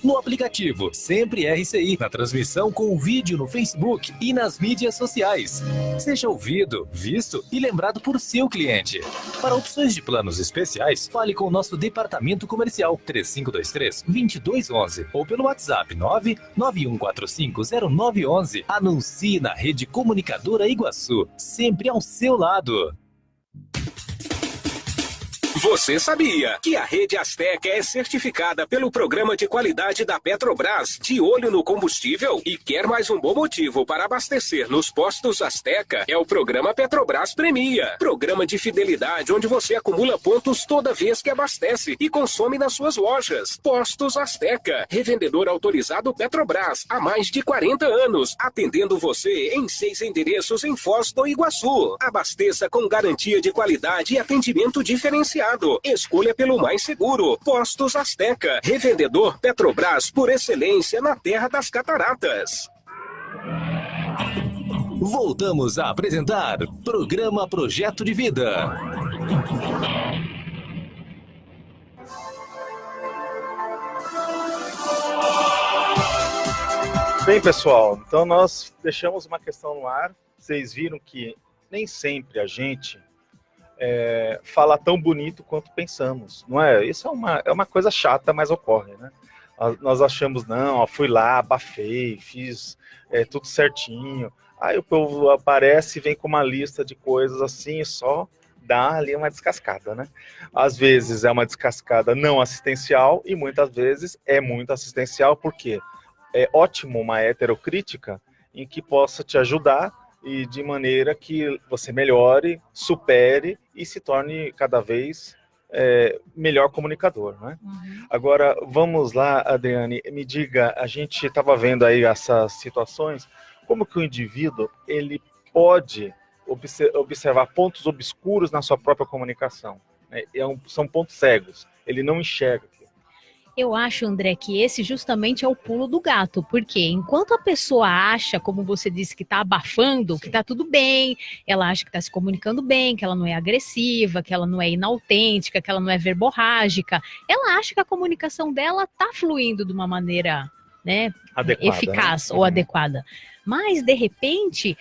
no aplicativo Sempre RCI, na transmissão com vídeo no Facebook e nas mídias sociais. Seja ouvido, visto e lembrado por seu cliente. Para opções de planos especiais, fale com o nosso departamento comercial 3523-2211 ou pelo WhatsApp 991450911. Anuncie na Rede Comunicadora Iguaçu, sempre ao seu lado. Você sabia que a Rede Azteca é certificada pelo Programa de Qualidade da Petrobras, de olho no combustível? E quer mais um bom motivo para abastecer nos postos Azteca? É o Programa Petrobras Premia. Programa de fidelidade onde você acumula pontos toda vez que abastece e consome nas suas lojas. Postos Azteca, revendedor autorizado Petrobras há mais de 40 anos, atendendo você em 6 endereços em Foz do Iguaçu. Abasteça com garantia de qualidade e atendimento diferenciado. Escolha pelo mais seguro. Postos Azteca, revendedor Petrobras por excelência na Terra das Cataratas. Voltamos a apresentar Programa Projeto de Vida. Bem, pessoal, então nós deixamos uma questão no ar. Vocês viram que nem sempre a gente fala tão bonito quanto pensamos, não é? Isso é uma coisa chata, mas ocorre, né? Nós achamos, não, fui lá, abafei, fiz tudo certinho. Aí o povo aparece e vem com uma lista de coisas assim e só dá ali uma descascada, né? Às vezes é uma descascada não assistencial e muitas vezes é muito assistencial, porque é ótimo uma heterocrítica em que possa te ajudar e de maneira que você melhore, supere e se torne cada vez melhor comunicador, né? Uhum. Agora, vamos lá, Adriane, me diga, a gente estava vendo aí essas situações, como que o indivíduo ele pode observar pontos obscuros na sua própria comunicação, né? São pontos cegos, ele não enxerga. Eu acho, André, que esse justamente é o pulo do gato, porque enquanto a pessoa acha, como você disse, que está abafando, que está tudo bem, ela acha que está se comunicando bem, que ela não é agressiva, que ela não é inautêntica, que ela não é verborrágica, ela acha que a comunicação dela está fluindo de uma maneira, né, eficaz, né? Ou adequada. Mas, de repente,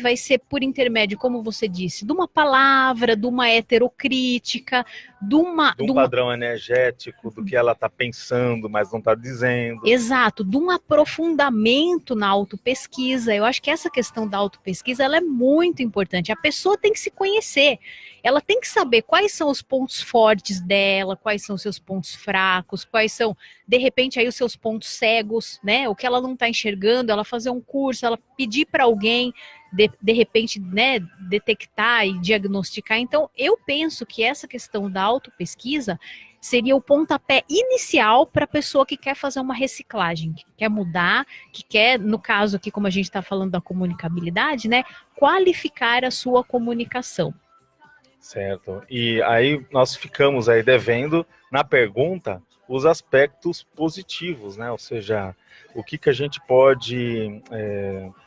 vai ser por intermédio, como você disse, de uma palavra, de uma heterocrítica, de um padrão energético, do que ela está pensando, mas não está dizendo. Exato, de um aprofundamento na autopesquisa. Eu acho que essa questão da autopesquisa ela é muito importante. A pessoa tem que se conhecer, ela tem que saber quais são os pontos fortes dela, quais são os seus pontos fracos, quais são, de repente, aí os seus pontos cegos, né? O que ela não está enxergando, ela fazer um curso, ela pedir para alguém, de repente, né, detectar e diagnosticar. Então, eu penso que essa questão da autopesquisa seria o pontapé inicial para a pessoa que quer fazer uma reciclagem, que quer mudar, que quer, no caso aqui, como a gente está falando da comunicabilidade, né, qualificar a sua comunicação. Certo. E aí nós ficamos aí devendo, na pergunta, os aspectos positivos, né? Ou seja, o que a gente pode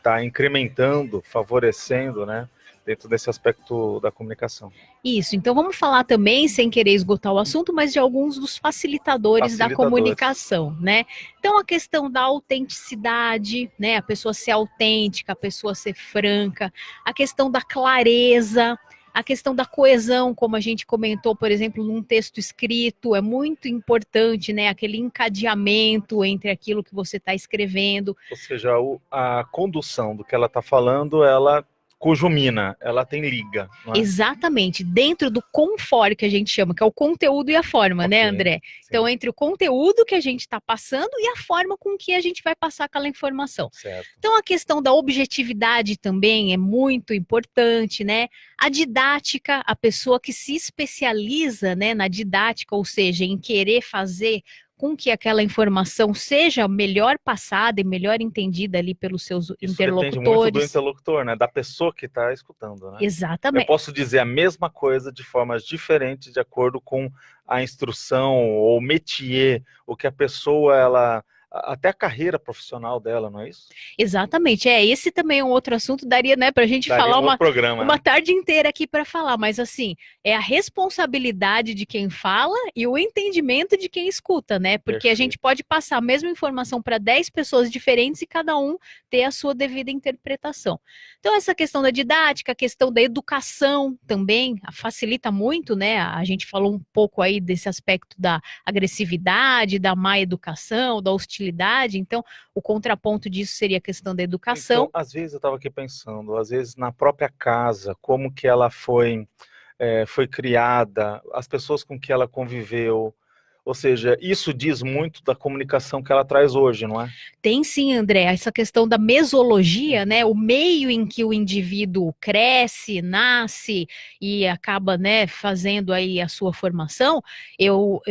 tá incrementando, favorecendo, né? Dentro desse aspecto da comunicação. Isso, então vamos falar também, sem querer esgotar o assunto, mas de alguns dos facilitadores da comunicação, né? Então a questão da autenticidade, né? A pessoa ser autêntica, a pessoa ser franca, a questão da clareza, A questão da coesão, como a gente comentou, por exemplo, num texto escrito, é muito importante, né? Aquele encadeamento entre aquilo que você está escrevendo. Ou seja, a condução do que ela está falando, ela cojumina, ela tem liga. Não é? Exatamente, dentro do conforme que a gente chama, que é o conteúdo e a forma, né, André? Sim. Então, entre o conteúdo que a gente está passando e a forma com que a gente vai passar aquela informação. Certo. Então, a questão da objetividade também é muito importante, né? A didática, a pessoa que se especializa, né, na didática, ou seja, em querer fazer com que aquela informação seja melhor passada e melhor entendida ali pelos seus interlocutores. Depende muito do interlocutor, né? Da pessoa que está escutando, né? Exatamente. Eu posso dizer a mesma coisa de formas diferentes de acordo com a instrução ou métier, o que a pessoa, até a carreira profissional dela, não é isso? Exatamente, esse também é um outro assunto, daria, né, pra gente falar uma tarde inteira aqui para falar, mas assim, é a responsabilidade de quem fala e o entendimento de quem escuta, né, porque a gente pode passar a mesma informação para 10 pessoas diferentes e cada um ter a sua devida interpretação. Então essa questão da didática, a questão da educação também facilita muito, né, a gente falou um pouco aí desse aspecto da agressividade, da má educação, da hostilidade. Então, o contraponto disso seria a questão da educação. Então, às vezes eu estava aqui pensando, às vezes na própria casa, como que ela foi criada, as pessoas com que ela conviveu, ou seja, isso diz muito da comunicação que ela traz hoje, não é? Tem sim, André, essa questão da mesologia, né, o meio em que o indivíduo cresce, nasce e acaba, né, fazendo aí a sua formação, eu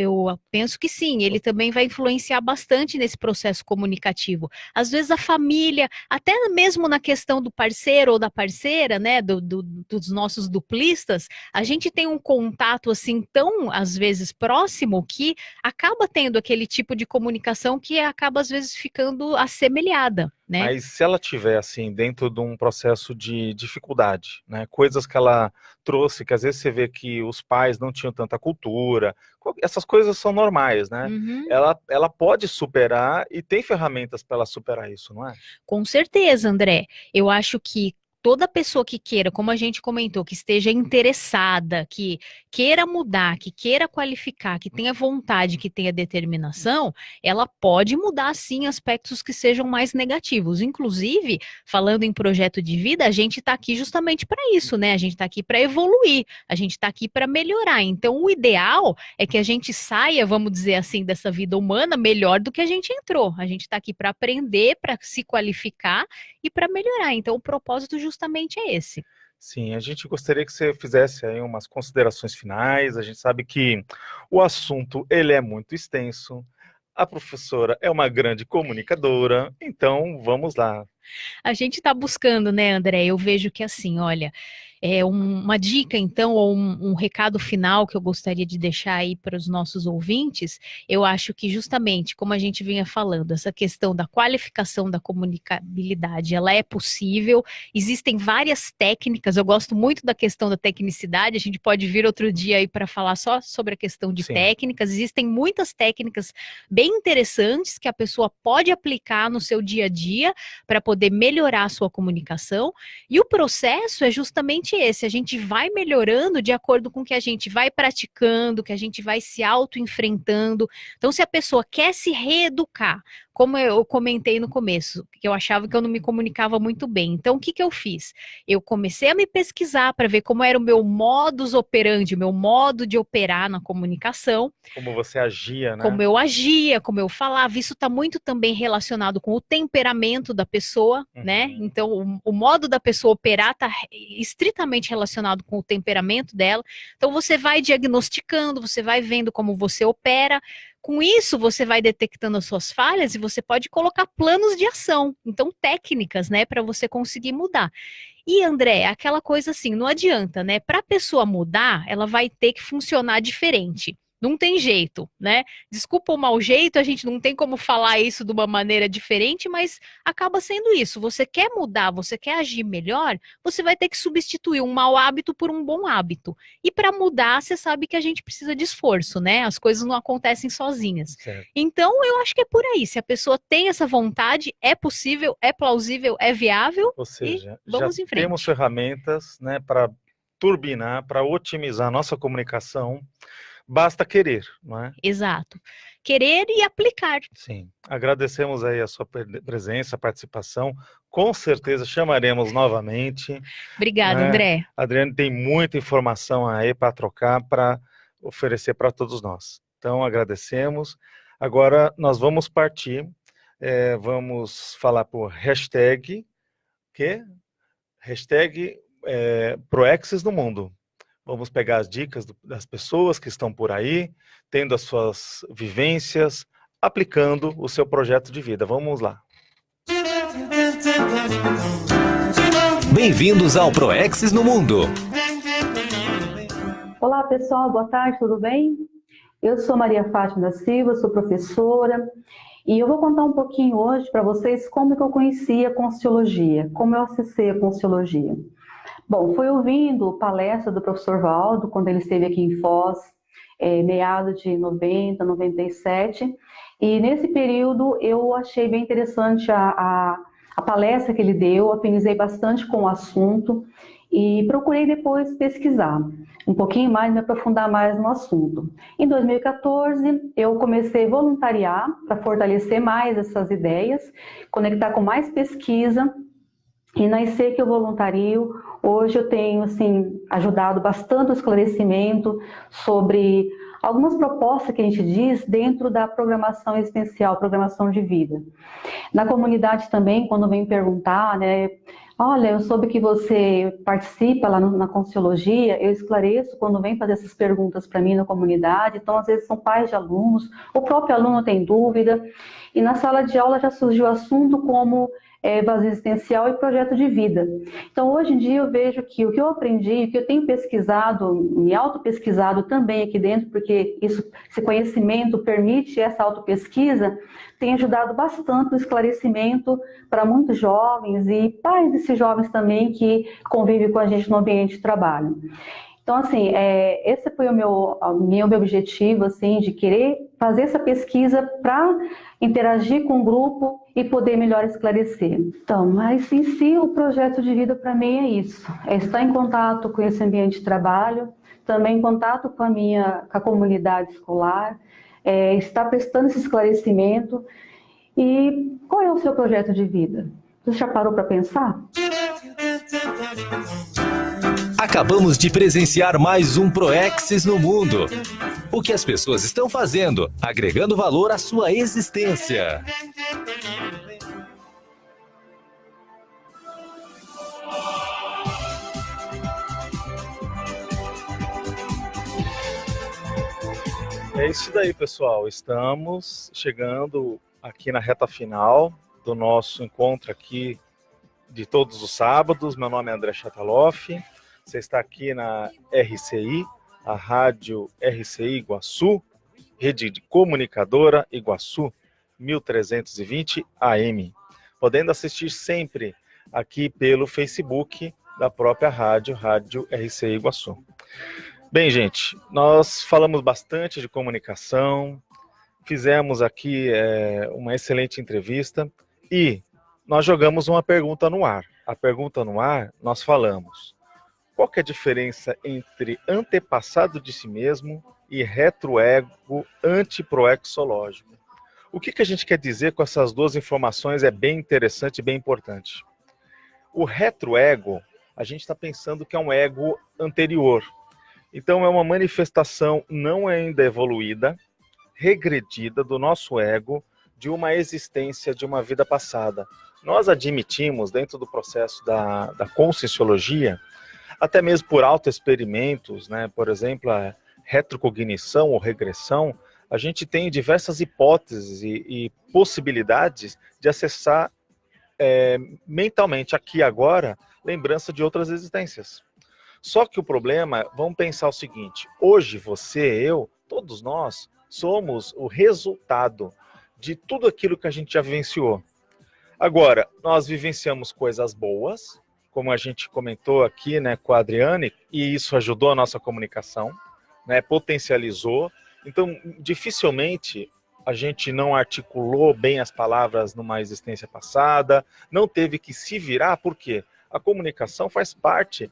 penso que sim, ele também vai influenciar bastante nesse processo comunicativo. Às vezes a família, até mesmo na questão do parceiro ou da parceira, né, dos nossos duplistas, a gente tem um contato assim tão, às vezes, próximo que acaba tendo aquele tipo de comunicação que acaba, às vezes, ficando assemelhada, né? Mas se ela tiver, assim, dentro de um processo de dificuldade, né, coisas que ela trouxe, que às vezes você vê que os pais não tinham tanta cultura, essas coisas são normais, né? Uhum. Ela pode superar e tem ferramentas para ela superar isso, não é? Com certeza, André. Eu acho que toda pessoa que queira, como a gente comentou, que esteja interessada, que queira mudar, que queira qualificar, que tenha vontade, que tenha determinação, ela pode mudar sim aspectos que sejam mais negativos. Inclusive, falando em projeto de vida, a gente está aqui justamente para isso, né? A gente está aqui para evoluir, a gente está aqui para melhorar. Então, o ideal é que a gente saia, vamos dizer assim, dessa vida humana melhor do que a gente entrou. A gente está aqui para aprender, para se qualificar e para melhorar. Então, o propósito justamente é esse. Sim, a gente gostaria que você fizesse aí umas considerações finais. A gente sabe que o assunto ele é muito extenso. A professora é uma grande comunicadora, então vamos lá. A gente está buscando, né, André? Eu vejo que assim, olha, uma dica, então, ou um recado final que eu gostaria de deixar aí para os nossos ouvintes, eu acho que justamente, como a gente vinha falando, essa questão da qualificação da comunicabilidade, ela é possível, existem várias técnicas, eu gosto muito da questão da tecnicidade, a gente pode vir outro dia aí para falar só sobre a questão de técnicas, existem muitas técnicas bem interessantes que a pessoa pode aplicar no seu dia a dia para poder melhorar a sua comunicação, e o processo é justamente esse, a gente vai melhorando de acordo com que a gente vai praticando, que a gente vai se auto-enfrentando. Então, se a pessoa quer se reeducar, como eu comentei no começo, que eu achava que eu não me comunicava muito bem. Então, o que eu fiz? Eu comecei a me pesquisar para ver como era o meu modus operandi, o meu modo de operar na comunicação. Como você agia, né? Como eu agia, como eu falava. Isso está muito também relacionado com o temperamento da pessoa, né? Então, o modo da pessoa operar está estritamente relacionado com o temperamento dela. Então, você vai diagnosticando, você vai vendo como você opera. Com isso, você vai detectando as suas falhas e você pode colocar planos de ação, então técnicas, né, para você conseguir mudar. E, André, aquela coisa assim, não adianta, né, para a pessoa mudar, ela vai ter que funcionar diferente. Não tem jeito, né? Desculpa o mau jeito, a gente não tem como falar isso de uma maneira diferente, mas acaba sendo isso. Você quer mudar, você quer agir melhor, você vai ter que substituir um mau hábito por um bom hábito. E para mudar, você sabe que a gente precisa de esforço, né? As coisas não acontecem sozinhas. Certo. Então, eu acho que é por aí. Se a pessoa tem essa vontade, é possível, é plausível, é viável. Ou seja, e vamos já em frente. temos ferramentas, né, para turbinar, para otimizar a nossa comunicação, basta querer, não é? Exato. Querer e aplicar. Sim. Agradecemos aí a sua presença, participação. Com certeza chamaremos novamente. Obrigada, né? André. A Adriane tem muita informação aí para trocar, para oferecer para todos nós. Então, agradecemos. Agora, nós vamos partir, vamos falar por hashtag, Proexis no Mundo. Vamos pegar as dicas das pessoas que estão por aí, tendo as suas vivências, aplicando o seu projeto de vida. Vamos lá. Bem-vindos ao Proexis no Mundo. Olá pessoal, boa tarde, tudo bem? Eu sou Maria Fátima da Silva, sou professora e eu vou contar um pouquinho hoje para vocês como que eu conheci a Conciologia, como eu acessei a Conciologia. Bom, foi ouvindo palestra do professor Valdo, quando ele esteve aqui em Foz, meados de 90, 97, e nesse período eu achei bem interessante a palestra que ele deu, afinizei bastante com o assunto e procurei depois pesquisar um pouquinho mais, me aprofundar mais no assunto. Em 2014, eu comecei a voluntariar para fortalecer mais essas ideias, conectar com mais pesquisa. E na IC que eu voluntario, hoje eu tenho assim, ajudado bastante o esclarecimento sobre algumas propostas que a gente diz dentro da programação existencial, programação de vida. Na comunidade também, quando vem perguntar, né, olha, eu soube que você participa lá na Conciologia, eu esclareço quando vem fazer essas perguntas para mim na comunidade, então às vezes são pais de alunos, o próprio aluno tem dúvida, e na sala de aula já surgiu o assunto como vazio existencial e projeto de vida. Então, hoje em dia, eu vejo que o que eu aprendi, o que eu tenho pesquisado, me auto-pesquisado também aqui dentro, porque esse conhecimento permite essa auto-pesquisa, tem ajudado bastante no esclarecimento para muitos jovens e pais desses jovens também que convivem com a gente no ambiente de trabalho. Então, assim, esse foi o meu objetivo, assim, de querer fazer essa pesquisa para interagir com o grupo e poder melhor esclarecer. Então, mas em si, o projeto de vida para mim é isso. É estar em contato com esse ambiente de trabalho, também em contato com a comunidade escolar, estar prestando esse esclarecimento. E qual é o seu projeto de vida? Você já parou para pensar? Acabamos de presenciar mais um Proexis no Mundo. O que as pessoas estão fazendo, agregando valor à sua existência. É isso daí, pessoal. Estamos chegando aqui na reta final do nosso encontro aqui de todos os sábados. Meu nome é André Chataloff. Você está aqui na RCI, a Rádio RCI Iguaçu, Rede de Comunicadora Iguaçu 1320 AM, podendo assistir sempre aqui pelo Facebook da própria Rádio RCI Iguaçu. Bem, gente, nós falamos bastante de comunicação, fizemos aqui uma excelente entrevista e nós jogamos uma pergunta no ar. A pergunta no ar, nós falamos: qual que é a diferença entre antepassado de si mesmo e retroego antiproexológico? O que a gente quer dizer com essas duas informações é bem interessante e bem importante. O retroego, a gente está pensando que é um ego anterior. Então é uma manifestação não ainda evoluída, regredida do nosso ego, de uma existência de uma vida passada. Nós admitimos, dentro do processo da conscienciologia, até mesmo por autoexperimentos, né? Por exemplo, a retrocognição ou regressão, a gente tem diversas hipóteses e possibilidades de acessar mentalmente, aqui e agora, lembrança de outras existências. Só que o problema, vamos pensar o seguinte: hoje você, eu, todos nós, somos o resultado de tudo aquilo que a gente já vivenciou. Agora, nós vivenciamos coisas boas, como a gente comentou aqui, né, com a Adriane, e isso ajudou a nossa comunicação, né, potencializou. Então, dificilmente a gente não articulou bem as palavras numa existência passada, não teve que se virar, por quê? A comunicação faz parte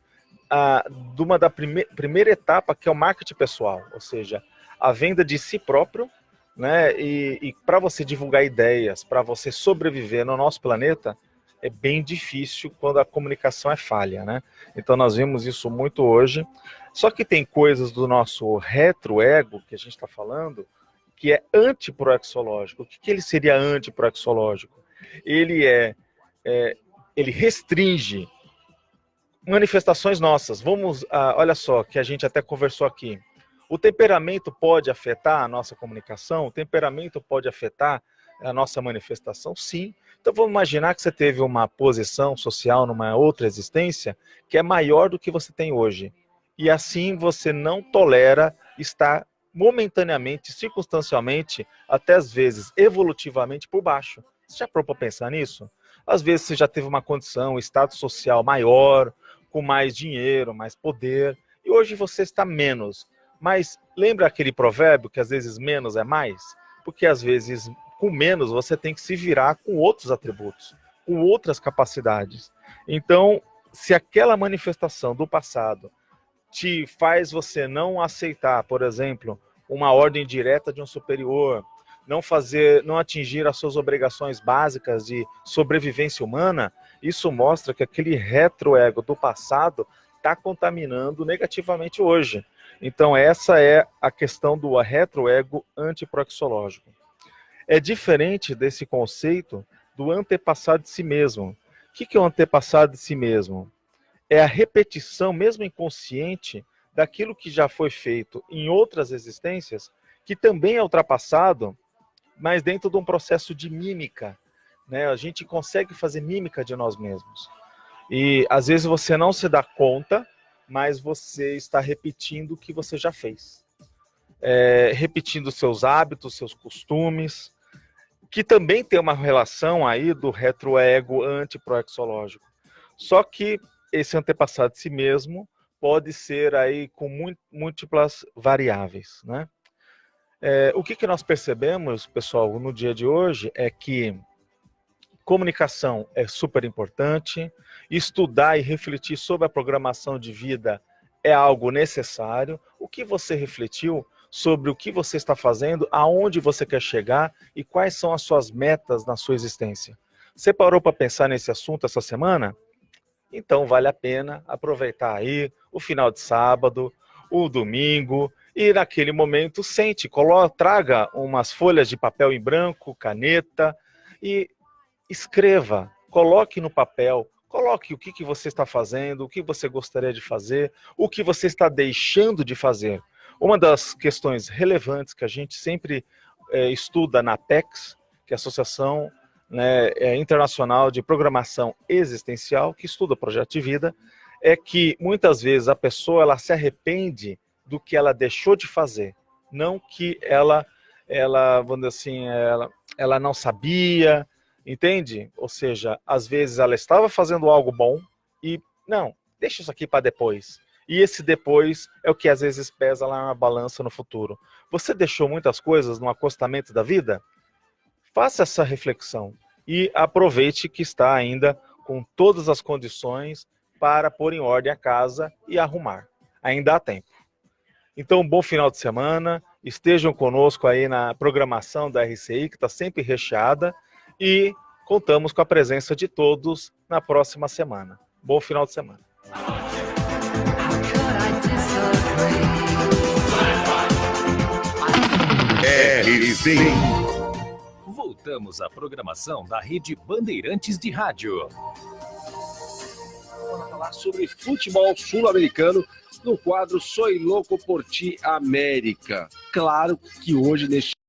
da primeira etapa, que é o marketing pessoal, ou seja, a venda de si próprio, né? E para você divulgar ideias, para você sobreviver no nosso planeta, é bem difícil quando a comunicação é falha, né? Então nós vemos isso muito hoje. Só que tem coisas do nosso retroego, que a gente está falando, que é antiproexológico. O que ele seria antiproexológico? Ele ele restringe manifestações nossas. Olha só, que a gente até conversou aqui. O temperamento pode afetar a nossa comunicação? O temperamento pode afetar a nossa manifestação? Sim. Então vamos imaginar que você teve uma posição social numa outra existência que é maior do que você tem hoje. E assim você não tolera estar momentaneamente, circunstancialmente, até às vezes evolutivamente por baixo. Você já parou para pensar nisso? Às vezes você já teve uma condição, um status social maior, com mais dinheiro, mais poder, e hoje você está menos. Mas lembra aquele provérbio que às vezes menos é mais? Porque às vezes com menos você tem que se virar com outros atributos, com outras capacidades. Então, se aquela manifestação do passado te faz você não aceitar, por exemplo, uma ordem direta de um superior, não atingir as suas obrigações básicas de sobrevivência humana, isso mostra que aquele retroego do passado está contaminando negativamente hoje. Então essa é a questão do retroego antiproexológico. É diferente desse conceito do antepassado de si mesmo. O que é o antepassado de si mesmo? É a repetição, mesmo inconsciente, daquilo que já foi feito em outras existências, que também é ultrapassado, mas dentro de um processo de mímica, né? A gente consegue fazer mímica de nós mesmos. E às vezes você não se dá conta, mas você está repetindo o que você já fez. Repetindo seus hábitos, seus costumes, que também tem uma relação aí do retroego antiproexológico. Só que esse antepassado de si mesmo pode ser aí com múltiplas variáveis, né? O que nós percebemos, pessoal, no dia de hoje é que comunicação é super importante, estudar e refletir sobre a programação de vida é algo necessário. O que você refletiu sobre o que você está fazendo, aonde você quer chegar e quais são as suas metas na sua existência? Você parou para pensar nesse assunto essa semana? Então vale a pena aproveitar aí o final de sábado, o domingo, e naquele momento traga umas folhas de papel em branco, caneta, e escreva, coloque no papel, coloque o que você está fazendo, o que você gostaria de fazer, o que você está deixando de fazer. Uma das questões relevantes que a gente sempre estuda na APEX, que é a Associação Internacional de Programação Existencial, que estuda projeto de vida, é que muitas vezes a pessoa ela se arrepende do que ela deixou de fazer, não que ela vamos dizer assim, ela não sabia, entende? Ou seja, às vezes ela estava fazendo algo bom e, não, deixa isso aqui para depois. E esse depois é o que às vezes pesa lá na balança no futuro. Você deixou muitas coisas no acostamento da vida? Faça essa reflexão e aproveite que está ainda com todas as condições para pôr em ordem a casa e arrumar. Ainda há tempo. Então, bom final de semana, estejam conosco aí na programação da RCI, que está sempre recheada, e contamos com a presença de todos na próxima semana. Bom final de semana. RCI. Voltamos à programação da Rede Bandeirantes de Rádio. Vamos falar sobre futebol sul-americano no quadro Soy Louco por Ti América. Claro que hoje, neste